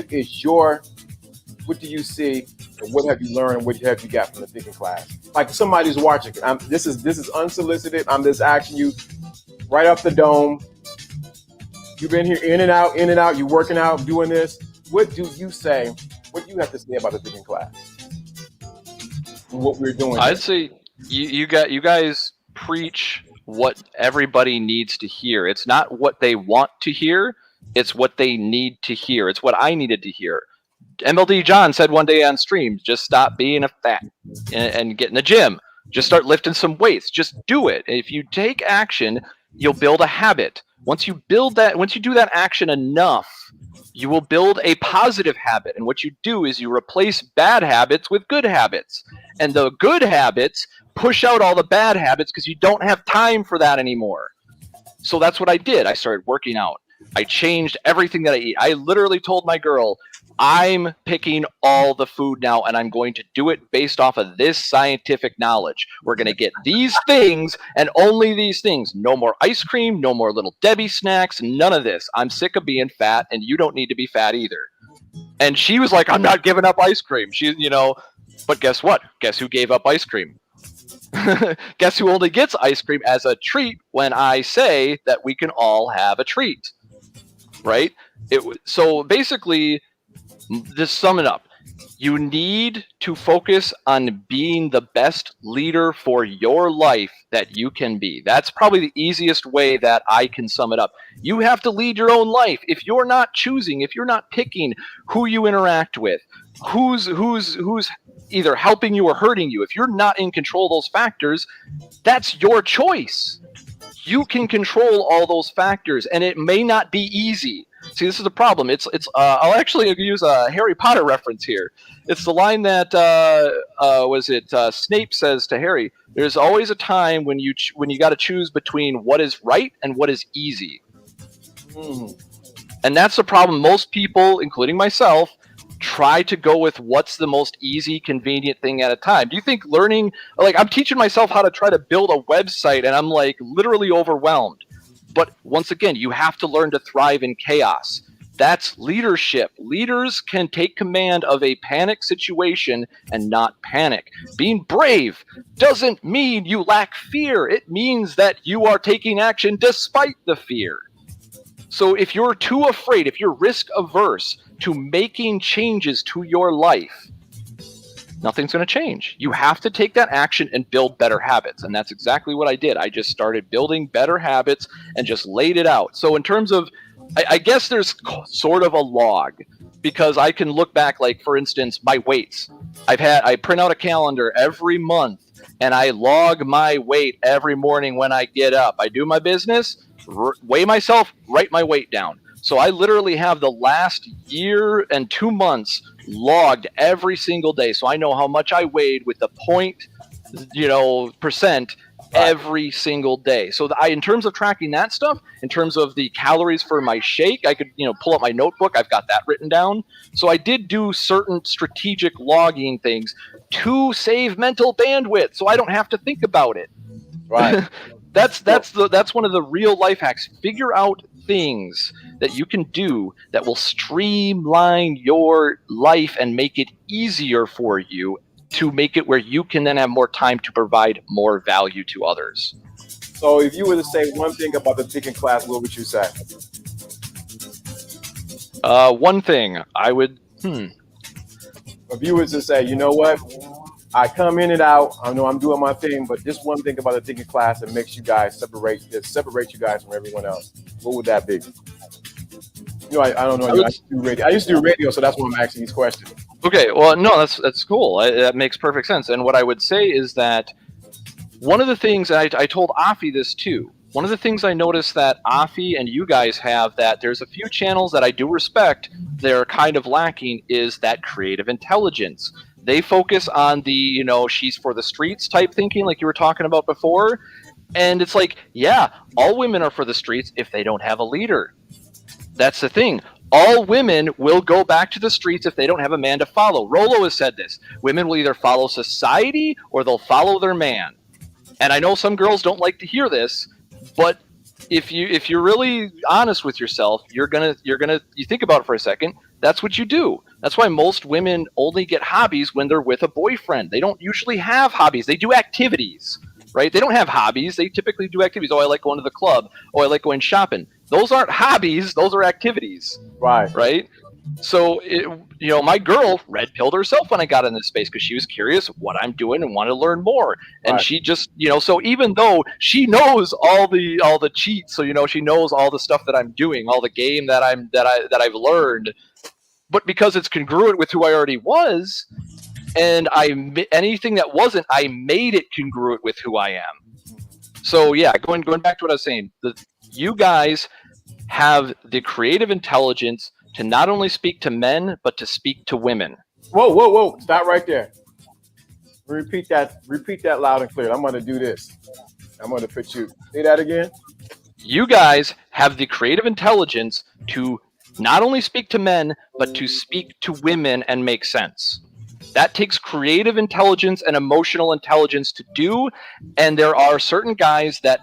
do you see, and what have you learned, and what have you got from the Thinking class? Like somebody's watching. This is unsolicited. I'm just asking you right off the dome. You've been here in and out. You're working out, doing this. What do you say? What do you have to say about the Thinking class? And what we're doing? I'd say you guys preach what everybody needs to hear. It's not what they want to hear. It's what they need to hear. It's what I needed to hear. MLD John said one day on stream, just stop being a fat and get in the gym. Just start lifting some weights. Just do it. If you take action, you'll build a habit. Once you do that action enough, you will build a positive habit. And what you do is you replace bad habits with good habits. And the good habits push out all the bad habits because you don't have time for that anymore. So that's what I did. I started working out. I changed everything that I eat. I literally told my girl, I'm picking all the food now, and I'm going to do it based off of this scientific knowledge. We're going to get these things and only these things. No more ice cream, no more Little Debbie snacks, none of this. I'm sick of being fat, and you don't need to be fat either. And she was like, I'm not giving up ice cream. But guess what? Guess who gave up ice cream? Guess who only gets ice cream as a treat when I say that we can all have a treat, right? So basically, just sum it up. You need to focus on being the best leader for your life that you can be. That's probably the easiest way that I can sum it up. You have to lead your own life. If you're not choosing, if you're not picking who you interact with, who's either helping you or hurting you, if you're not in control of those factors, that's your choice. You can control all those factors, and it may not be easy. See, this is the problem. I'll actually use a Harry Potter reference here. It's the line that Snape says to Harry. There's always a time when you got to choose between what is right and what is easy. And that's the problem. Most people, including myself, try to go with what's the most easy, convenient thing at a time. Do you think learning, like I'm teaching myself how to try to build a website, and I'm like literally overwhelmed. But once again, you have to learn to thrive in chaos. That's leadership. Leaders can take command of a panic situation and not panic. Being brave doesn't mean you lack fear. It means that you are taking action despite the fear. So if you're too afraid, if you're risk averse to making changes to your life, nothing's going to change. You have to take that action and build better habits. And that's exactly what I did. I just started building better habits and just laid it out. So in terms of, I guess there's sort of a log, because I can look back, like for instance, my weights. I print out a calendar every month and I log my weight every morning when I get up. I do my business, weigh myself, write my weight down. So I literally have the last year and 2 months logged every single day. So I know how much I weighed with the percent every single day. So in terms of tracking that stuff, in terms of the calories for my shake, I could, pull up my notebook. I've got that written down. So I did do certain strategic logging things to save mental bandwidth, so I don't have to think about it. Right. That's one of the real life hacks. Figure out things that you can do that will streamline your life and make it easier for you to make it where you can then have more time to provide more value to others. So if you were to say one thing about the Thinking class, what would you say? One thing I would, If you were to say, you know what? I come in and out. I know I'm doing my thing, but this one thing about the Thinking class that makes you guys separate you guys from everyone else. What would that be? I don't know. I used to do radio, so that's why I'm asking these questions. Okay, well, no, that's cool. That makes perfect sense. And what I would say is that one of the things, I told Afi this too, one of the things I noticed that Afi and you guys have, that there's a few channels that I do respect, they're kind of lacking, is that creative intelligence. They focus on the, she's for the streets type thinking, like you were talking about before. And it's like, yeah, all women are for the streets if they don't have a leader. That's the thing. All women will go back to the streets if they don't have a man to follow. Rolo has said this. Women will either follow society or they'll follow their man. And I know some girls don't like to hear this, but if you're really honest with yourself, you think about it for a second, that's what you do. That's why most women only get hobbies when they're with a boyfriend. They don't usually have hobbies. They do activities, right? They don't have hobbies. They typically do activities. Oh, I like going to the club. Oh, I like going shopping. Those aren't hobbies. Those are activities. Right? So, my girl red pilled herself when I got in this space because she was curious what I'm doing and wanted to learn more. And she just, so even though she knows all the cheats, so she knows all the stuff that I'm doing, all the game that I've learned, but because it's congruent with who I already was, and anything that wasn't, I made it congruent with who I am. So yeah, going back to what I was saying, you guys have the creative intelligence to not only speak to men, but to speak to women. Whoa. Stop right there. Repeat that loud and clear. I'm going to do this. I'm going to put you. Say that again. You guys have the creative intelligence to not only speak to men, but to speak to women and make sense. That takes creative intelligence and emotional intelligence to do, and there are certain guys that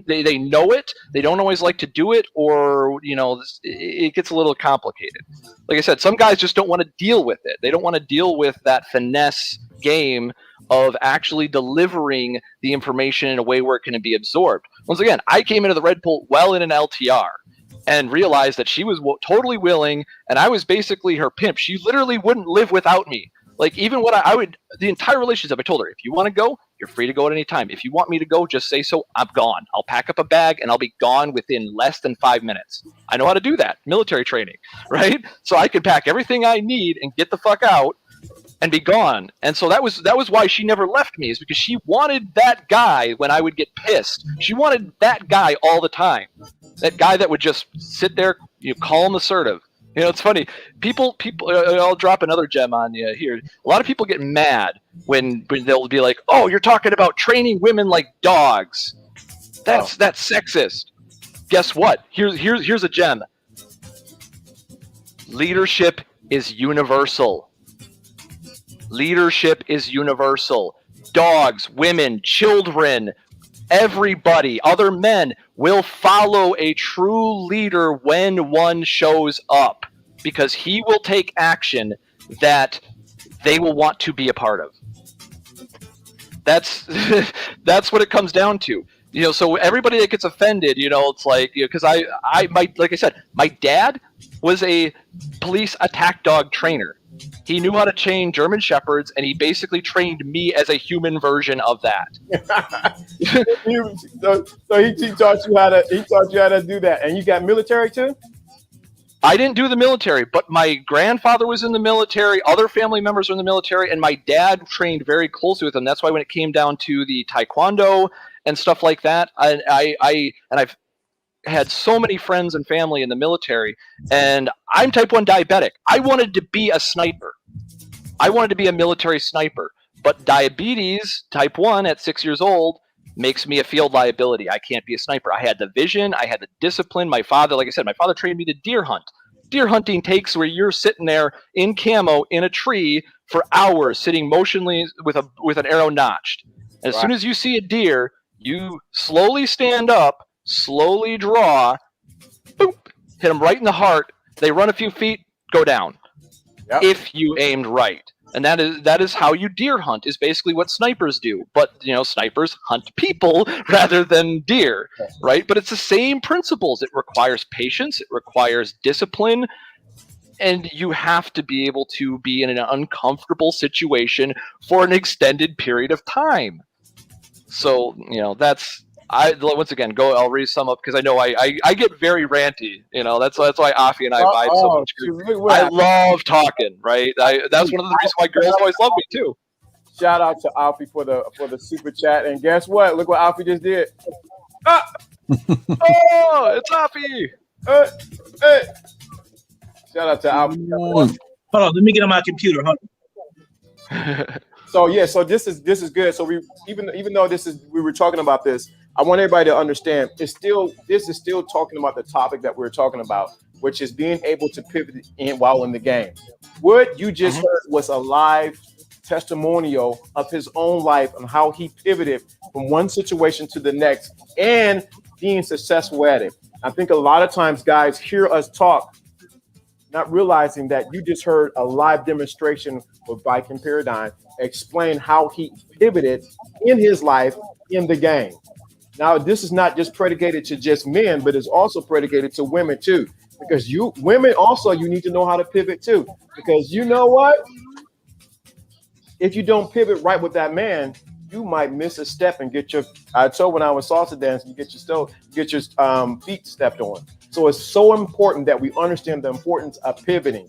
they know it, they don't always like to do it, or it gets a little complicated. Like I said, some guys just don't want to deal with it. They don't want to deal with that finesse game of actually delivering the information in a way where it can be absorbed. Once again, I came into the Red Pill well in an LTR and realized that she was totally willing, and I was basically her pimp. She literally wouldn't live without me. Like, even when the entire relationship, I told her, if you want to go, you're free to go at any time. If you want me to go, just say so. I'm gone. I'll pack up a bag and I'll be gone within less than 5 minutes. I know how to do that. Military training, right? So I can pack everything I need and get the fuck out and be gone. And so that was why she never left me, is because she wanted that guy when I would get pissed. She wanted that guy all the time. That guy that would just sit there, calm, assertive. It's funny. People. I'll drop another gem on you here. A lot of people get mad when they'll be like, "Oh, you're talking about training women like dogs. That's sexist." Guess what? Here's a gem. Leadership is universal. Leadership is universal. Dogs, women, children, everybody, other men will follow a true leader when one shows up, because he will take action that they will want to be a part of. That's what it comes down to. So everybody that gets offended, it's like, because like I said, my dad was a police attack dog trainer. He knew how to train German Shepherds, and he basically trained me as a human version of that. So he taught you how to do that, and you got military too? I didn't do the military, but my grandfather was in the military, other family members were in the military, and my dad trained very closely with them. That's why when it came down to the taekwondo and stuff like that, I've had so many friends and family in the military, and I'm type 1 diabetic. I wanted to be a sniper. I wanted to be a military sniper, but diabetes type 1 at 6 years old makes me a field liability. I can't be a sniper. I had the vision. I had the discipline. My father, like I said, my father trained me to deer hunt. Deer hunting takes where you're sitting there in camo in a tree for hours, sitting motionless with an arrow notched. And as soon as you see a deer, you slowly stand up, slowly draw, boop, hit them right in the heart. They run a few feet, go down. Yep. If you aimed right. And that is how you deer hunt, is basically what snipers do. But, snipers hunt people rather than deer, right? But it's the same principles. It requires patience. It requires discipline. And you have to be able to be in an uncomfortable situation for an extended period of time. So, that's... once again, I'll re-sum up, because I know I get very ranty. That's why Afi and I vibe so much. I love talking, right? That's one of the reasons why girls always love me too. Shout out to Afi for the super chat, and guess what? Look what Afi just did. Ah, Oh, it's Offie. hey. Shout out to Alpha. Come on. Hold on, let me get on my computer. Hold on. So yeah, so this is good. So we even though we were talking about this, I want everybody to understand this is still talking about the topic that we're talking about, which is being able to pivot while in the game. What you just heard was a live testimonial of his own life and how he pivoted from one situation to the next and being successful at it. I think a lot of times guys hear us talk, not realizing that you just heard a live demonstration with Viking Paradigm explain how he pivoted in his life in the game. Now, this is not just predicated to just men, but it's also predicated to women too. Because women also, you need to know how to pivot too. Because you know what? If you don't pivot right with that man, you might miss a step and get your. I told when I was salsa dancing, you get your feet stepped on. So it's so important that we understand the importance of pivoting.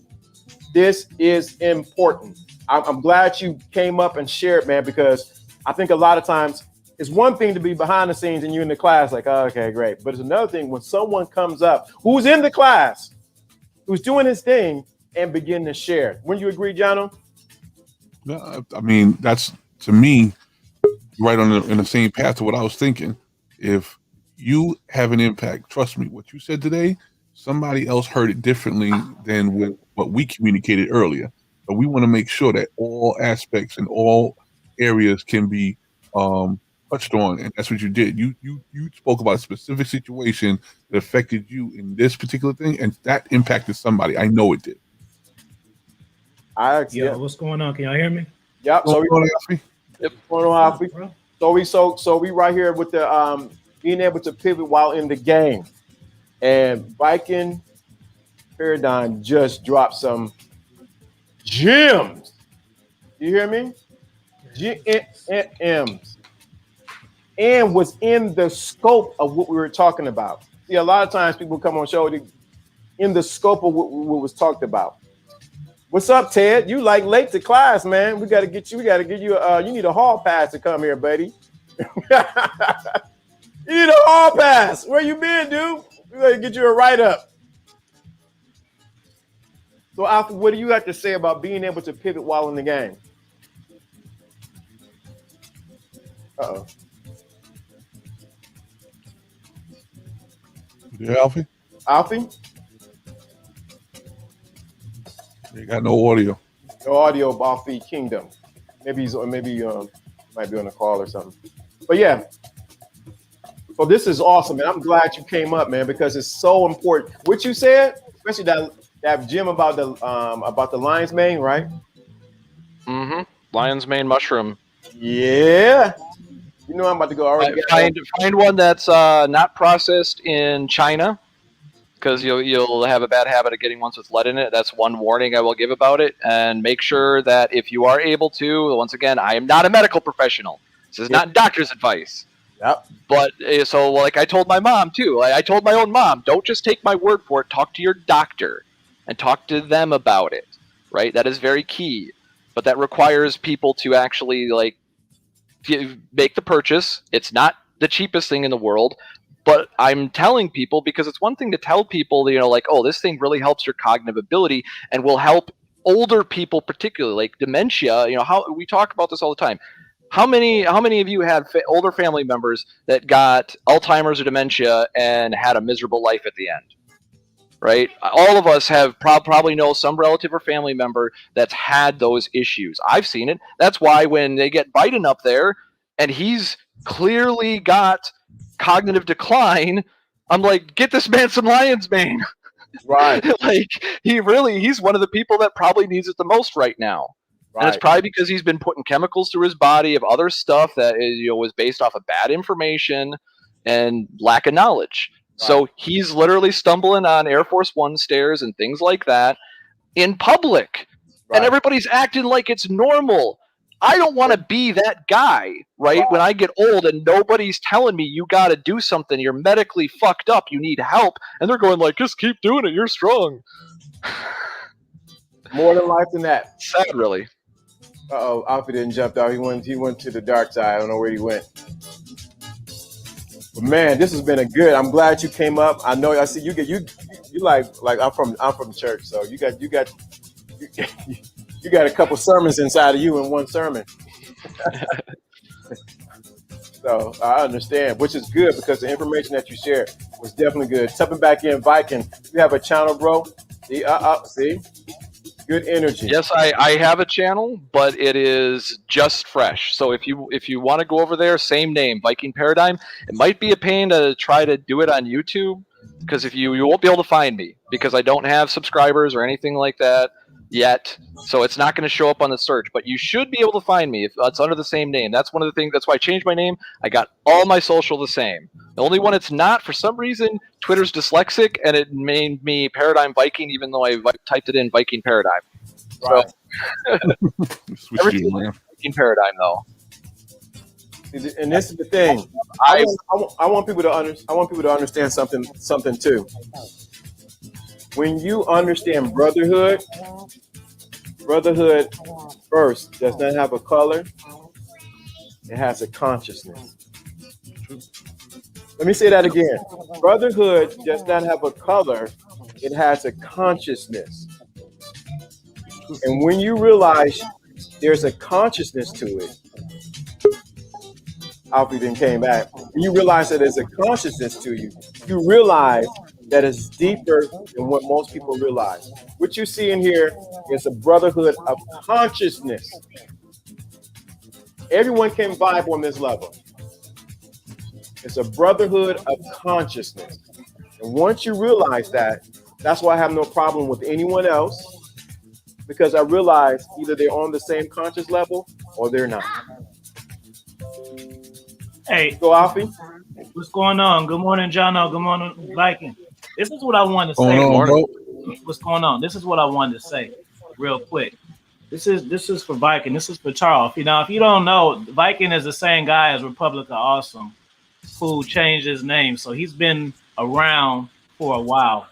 This is important. I'm glad you came up and shared, man, because I think a lot of times it's one thing to be behind the scenes and you're in the class like, oh, okay, great. But it's another thing when someone comes up who's in the class, who's doing his thing and begin to share. Wouldn't you agree, Jono? Yeah, I mean, that's to me right in the same path to what I was thinking. If you have an impact, trust me, what you said today, somebody else heard it differently than what we communicated earlier. But we want to make sure that all aspects and all areas can be touched on, and that's what you did. You spoke about a specific situation that affected you in this particular thing, and that impacted somebody. I know it did. Yo, what's going on? Can y'all hear me? Yep. So we right here with the being able to pivot while in the game, and Viking Paradigm just dropped some gems. You hear me? Gems, and was in the scope of what we were talking about. See, a lot of times people come on show in the scope of what was talked about. What's up, Ted? You like late to class, man. We got to get you. We got to give you. You need a hall pass to come here, buddy. You need a hall pass. Where you been, dude? We got to get you a write up. So, Alpha, what do you have to say about being able to pivot while in the game? Uh-oh. Yeah, Alfie? Alfie? You got no audio. No audio of Alfie Kingdom. Maybe might be on a call or something. But yeah. So this is awesome, and I'm glad you came up, man, because it's so important. What you said, especially that Jim about the lion's mane, right? Mm-hmm. Lion's mane mushroom. Yeah. You know I'm about to go already. Find one that's not processed in China, because you'll have a bad habit of getting ones with lead in it. That's one warning I will give about it. And make sure that if you are able to, once again, I am not a medical professional. This is not doctor's advice. Yep. But so like I told my mom too. I told my own mom, don't just take my word for it. Talk to your doctor and talk to them about it. Right? That is very key. But that requires people to actually like make the purchase. It's not the cheapest thing in the world. But I'm telling people because it's one thing to tell people, like, oh, this thing really helps your cognitive ability and will help older people, particularly like dementia. How we talk about this all the time. How many of you have older family members that got Alzheimer's or dementia and had a miserable life at the end? Right? All of us have probably know some relative or family member that's had those issues. I've seen it. That's why when they get Biden up there and he's clearly got cognitive decline, I'm like, get this man some lion's mane. Right. Like he's one of the people that probably needs it the most right now. Right. And it's probably because he's been putting chemicals through his body of other stuff that was based off of bad information and lack of knowledge. Right. So he's literally stumbling on Air Force One stairs and things like that in public. Right. And everybody's acting like it's normal. I don't want to be that guy, right? When I get old and nobody's telling me you got to do something, you're medically fucked up, you need help, and they're going like, just keep doing it, you're strong. More than life than that. Sad, really. Uh-oh, Alfie didn't jump out. He went to the dark side. I don't know where he went. But man, this has been a good. I'm glad you came up. I know. I see you like I'm from church, so you got you got a couple sermons inside of you in one sermon. So I understand, which is good because the information that you shared was definitely good. Stepping back in, Viking, you have a channel, bro. See, good energy. Yes, I have a channel, but it is just fresh. So if you want to go over there, same name, Viking Paradigm. It might be a pain to try to do it on YouTube because if you won't be able to find me because I don't have subscribers or anything like that yet. So it's not going to show up on the search, but you should be able to find me if it's under the same name. That's one of the things. That's why I changed my name. I got all my social the same. The only one it's not, for some reason, Twitter's dyslexic and it made me Paradigm Viking, even though I typed it in Viking Paradigm. Right. Switch you, man. Viking Paradigm, though. And this is the thing. I want people to understand something too. When you understand brotherhood first does not have a color. It has a consciousness. Let me say that again. Brotherhood does not have a color. It has a consciousness. And when you realize there's a consciousness to it, Alfie then came back. When you realize that there's a consciousness to you, you realize that it's deeper than what most people realize. What you see in here is a brotherhood of consciousness. Everyone can vibe on this level. It's a brotherhood of consciousness. And once you realize that, that's why I have no problem with anyone else, because I realize either they're on the same conscious level or they're not. Hey, go Alfie. What's going on? Good morning, Jono. Good morning, Viking. This is what I wanted to say. What's going on? This is what I wanted to say, real quick. This is for Viking. This is for Charles. You know, if you don't know, Viking is the same guy as Republic of Awesome, who changed his name. So he's been around for a while,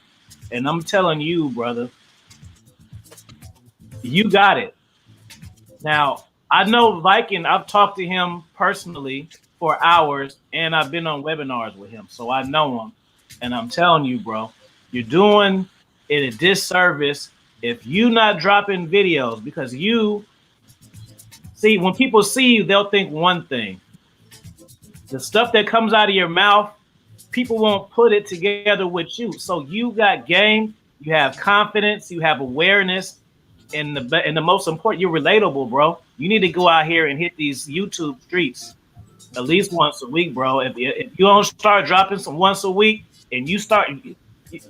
and I'm telling you, brother, you got it. Now I know Viking. I've talked to him personally for hours, and I've been on webinars with him, so I know him. And I'm telling you, bro, you're doing it a disservice if you not dropping videos, because you see, when people see you, they'll think one thing. The stuff that comes out of your mouth, people won't put it together with you. So you got game, you have confidence, you have awareness, and the most important, you're relatable, bro. You need to go out here and hit these YouTube streets at least once a week, bro. If you don't start dropping some once a week, and you start,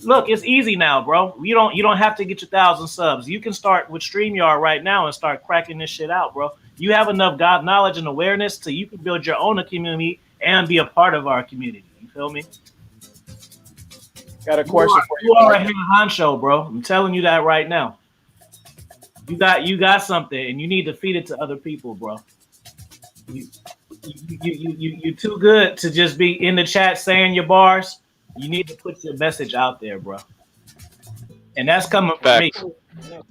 look, it's easy now, bro. You don't have to get your 1,000 subs. You can start with StreamYard right now and start cracking this shit out, bro. You have enough God knowledge and awareness so you can build your own community and be a part of our community. You feel me? Got a question for you. You are a head honcho, bro. I'm telling you that right now. You got something, and you need to feed it to other people, bro. You're too good to just be in the chat saying your bars. You need to put your message out there, bro. And that's coming from me.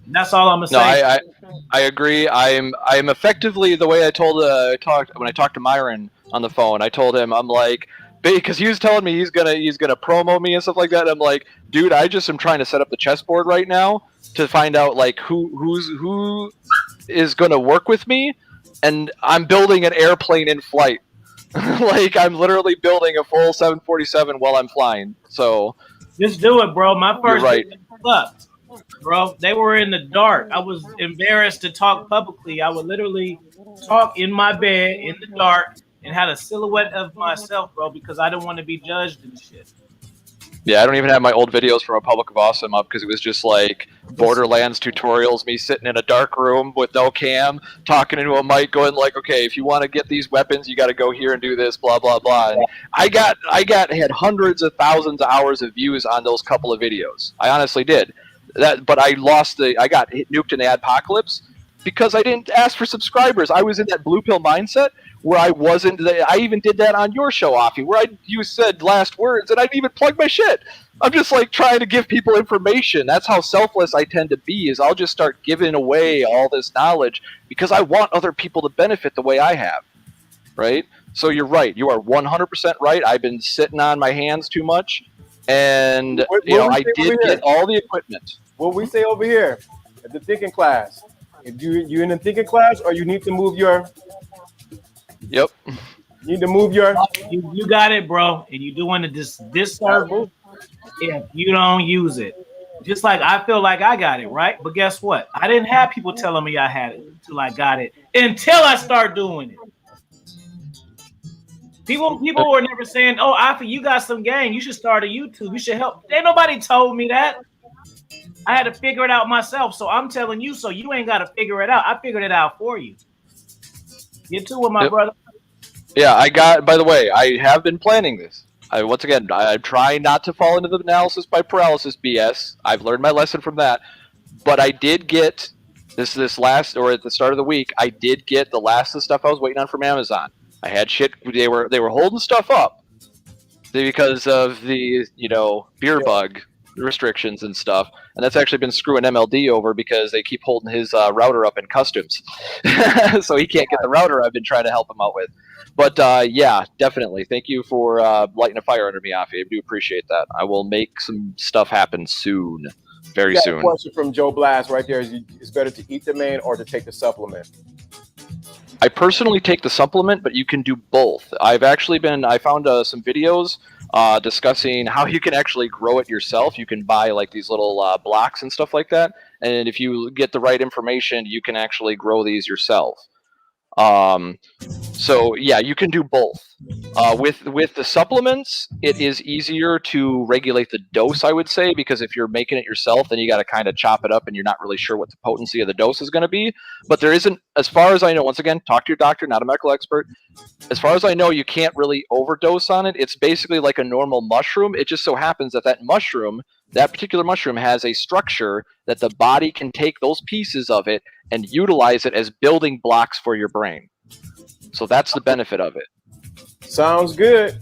That's all I'm gonna say. No, I agree. I'm effectively the way I talked when I talked to Myron on the phone. I told him, I'm like, because he was telling me he's gonna promo me and stuff like that. I'm like, dude, I just am trying to set up the chessboard right now to find out like who is gonna work with me, and I'm building an airplane in flight. Like I'm literally building a full 747 while I'm flying. So just do it, bro. My first sucked, bro. They were in the dark. I was embarrassed to talk publicly. I would literally talk in my bed in the dark and had a silhouette of myself, bro, because I didn't want to be judged and shit. Yeah, I don't even have my old videos from Republic of Awesome up because it was just like Borderlands tutorials, me sitting in a dark room with no cam, talking into a mic, going like, okay, if you want to get these weapons, you got to go here and do this, blah, blah, blah. And I had hundreds of thousands of hours of views on those couple of videos. I honestly did. But I got nuked in the adpocalypse because I didn't ask for subscribers. I was in that blue pill mindset where I wasn't. I even did that on your show, Offie, where you said last words, and I didn't even plug my shit. I'm just like trying to give people information. That's how selfless I tend to be. Is I'll just start giving away all this knowledge because I want other people to benefit the way I have, right? So you're right. You are 100% right. I've been sitting on my hands too much, and I did get all the equipment. What we say over here at the thinking class. If you in the thinking class, or you need to move your. Yep. You need to move your. You got it, bro, and you're doing a disservice if you don't use it. Just like I feel like I got it, right? But guess what? I didn't have people telling me I had it until I got it. Until I start doing it. People were never saying, "Oh, Alpha, you got some game. You should start a YouTube. You should help." Ain't nobody told me that. I had to figure it out myself. So I'm telling you, so you ain't got to figure it out. I figured it out for you. Get to it, my brother. Yeah, by the way, I have been planning this. Once again, I'm trying not to fall into the analysis by paralysis BS. I've learned my lesson from that. But I did get this last, or at the start of the week, I did get the last of the stuff I was waiting on from Amazon. I had shit. They were holding stuff up because of the beer bug restrictions and stuff, and that's actually been screwing MLD over because they keep holding his router up in customs, so he can't get the router I've been trying to help him out with. But yeah, definitely. Thank you for lighting a fire under me, Afi. I do appreciate that. I will make some stuff happen soon, very soon. A question from Joe Blast right there: is better to eat the main or to take the supplement? I personally take the supplement, but you can do both. I found some videos discussing how you can actually grow it yourself. You can buy like these little blocks and stuff like that, and if you get the right information, you can actually grow these yourself. So yeah, you can do both. With the supplements, it is easier to regulate the dose, I would say, because if you're making it yourself, then you got to kind of chop it up, and you're not really sure what the potency of the dose is going to be. But there isn't, as far as I know, once again, talk to your doctor, not a medical expert. As far as I know, you can't really overdose on it. It's basically like a normal mushroom. It just so happens that that particular mushroom has a structure that the body can take those pieces of it and utilize it as building blocks for your brain. So that's the benefit of it. Sounds good.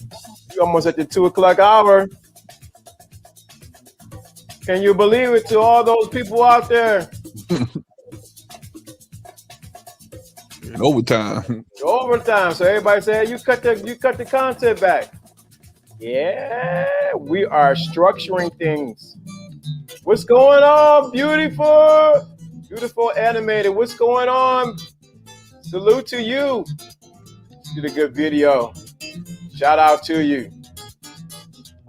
You're almost at the 2 o'clock hour. Can you believe it, to all those people out there? In overtime. Overtime. So everybody said you cut the content back. Yeah, we are structuring things. What's going on, beautiful? Beautiful animated. What's going on? Salute to you. You did a good video. Shout out to you.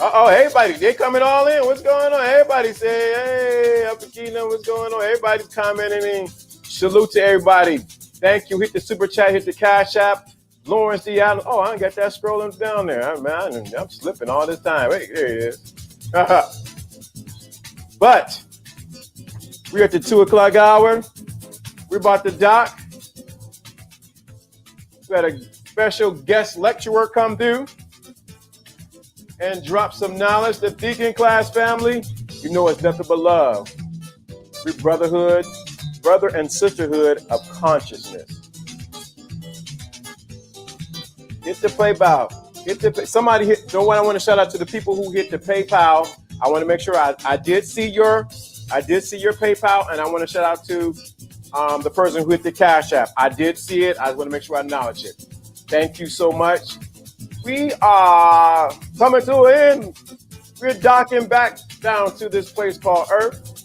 Everybody, they coming all in. What's going on? Everybody say, hey, Upper Kingdom, what's going on? Everybody's commenting in. Salute to everybody. Thank you. Hit the super chat, hit the Cash App. Lawrence D. Allen. Oh, I got that scrolling down there. I'm slipping all this time. Hey, there it is. But we're at the 2 o'clock hour. We're about to dock. We had a special guest lecturer come through and drop some knowledge. The Deacon Class family, you know it's nothing but love. We're brotherhood, brother and sisterhood of consciousness. Hit the PayPal. Somebody hit. I want to shout out to the people who hit the PayPal. I want to make sure I did see your PayPal, and I want to shout out to the person who hit the Cash App. I did see it. I want to make sure I acknowledge it. Thank you so much. We are coming to an end. We're docking back down to this place called Earth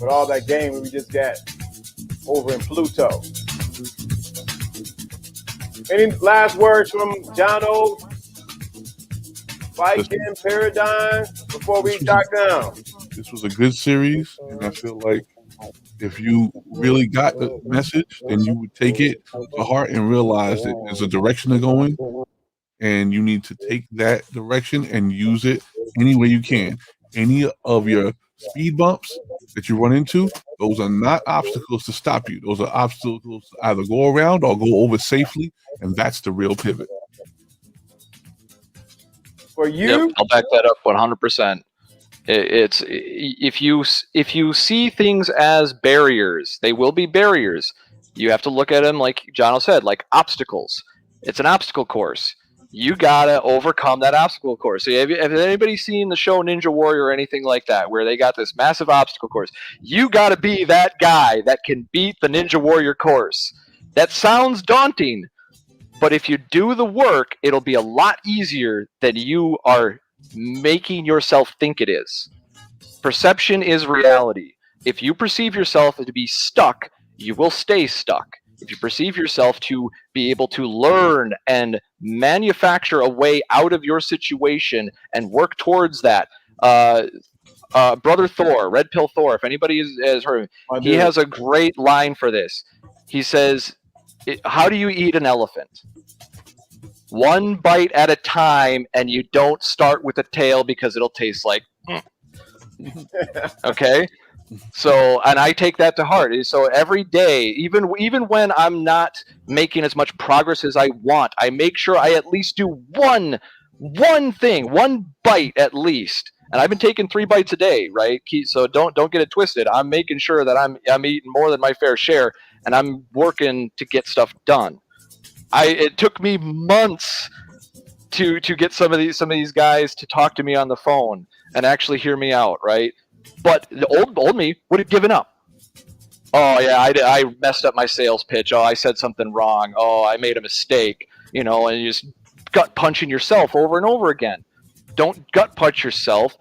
with all that game we just got over in Pluto. Any last words from John O? Viking Paradigm before we dock down? This was a good series, and I feel like if you really got the message, then you would take it to heart and realize that there's a direction to go in, and you need to take that direction and use it any way you can. Any of your speed bumps that you run into, those are not obstacles to stop you. Those are obstacles to either go around or go over safely, and that's the real pivot. For you? Yep, I'll back that up 100%. It's if you see things as barriers, they will be barriers. You have to look at them like John said, like obstacles. It's an obstacle course. You gotta overcome that obstacle course. So have anybody seen the show Ninja Warrior or anything like that, where they got this massive obstacle course? You gotta be that guy that can beat the Ninja Warrior course. That sounds daunting, But if you do the work, it'll be a lot easier than you are making yourself think it is. Perception is reality. If you perceive yourself to be stuck, you will stay stuck. If you perceive yourself to be able to learn and manufacture a way out of your situation and work towards that, Brother Thor, Red Pill Thor, if anybody has heard of him, he has a great line for this. He says, how do you eat an elephant? One bite at a time, and you don't start with the tail because it'll taste like okay. So, and I take that to heart. So every day, even when I'm not making as much progress as I want, I make sure I at least do one thing, one bite at least. And I've been taking 3 bites a day, right? So don't get it twisted. I'm making sure that I'm eating more than my fair share, and I'm working to get stuff done. It took me months to get some of these guys to talk to me on the phone and actually hear me out, right? But the old me would have given up. Oh yeah, I messed up my sales pitch. Oh, I said something wrong. Oh, I made a mistake. And you just gut punching yourself over and over again. Don't gut punch yourself.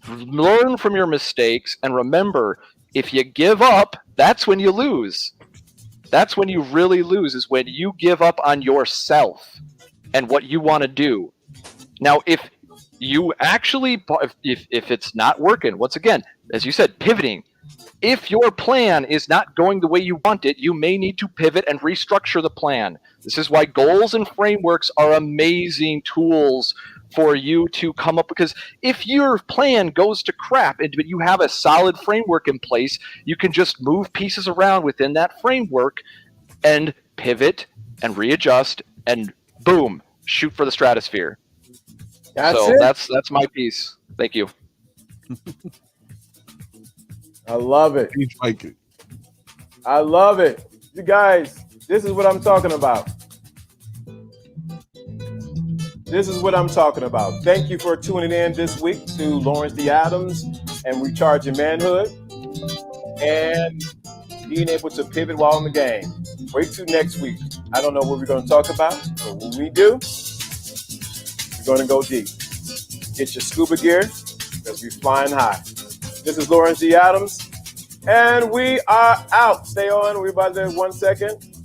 Learn from your mistakes, and remember, if you give up, that's when you lose. That's when you really lose, is when you give up on yourself and what you want to do. Now, if you actually, if it's not working, once again, as you said, pivoting. If your plan is not going the way you want it, you may need to pivot and restructure the plan. This is why goals and frameworks are amazing tools for you to come up, because if your plan goes to crap but you have a solid framework in place, you can just move pieces around within that framework and pivot and readjust and boom, shoot for the stratosphere. That's my piece. Thank you. I love it. Like it. I love it. You guys, this is what I'm talking about. This is what I'm talking about. Thank you for tuning in this week to Lawrence D. Adams and Recharging Manhood and being able to pivot while in the game. Wait till next week. I don't know what we're going to talk about, but when we do, we're going to go deep. Get your scuba gear because we're flying high. This is Lawrence D. Adams, and we are out. Stay on. We're about there 1 second.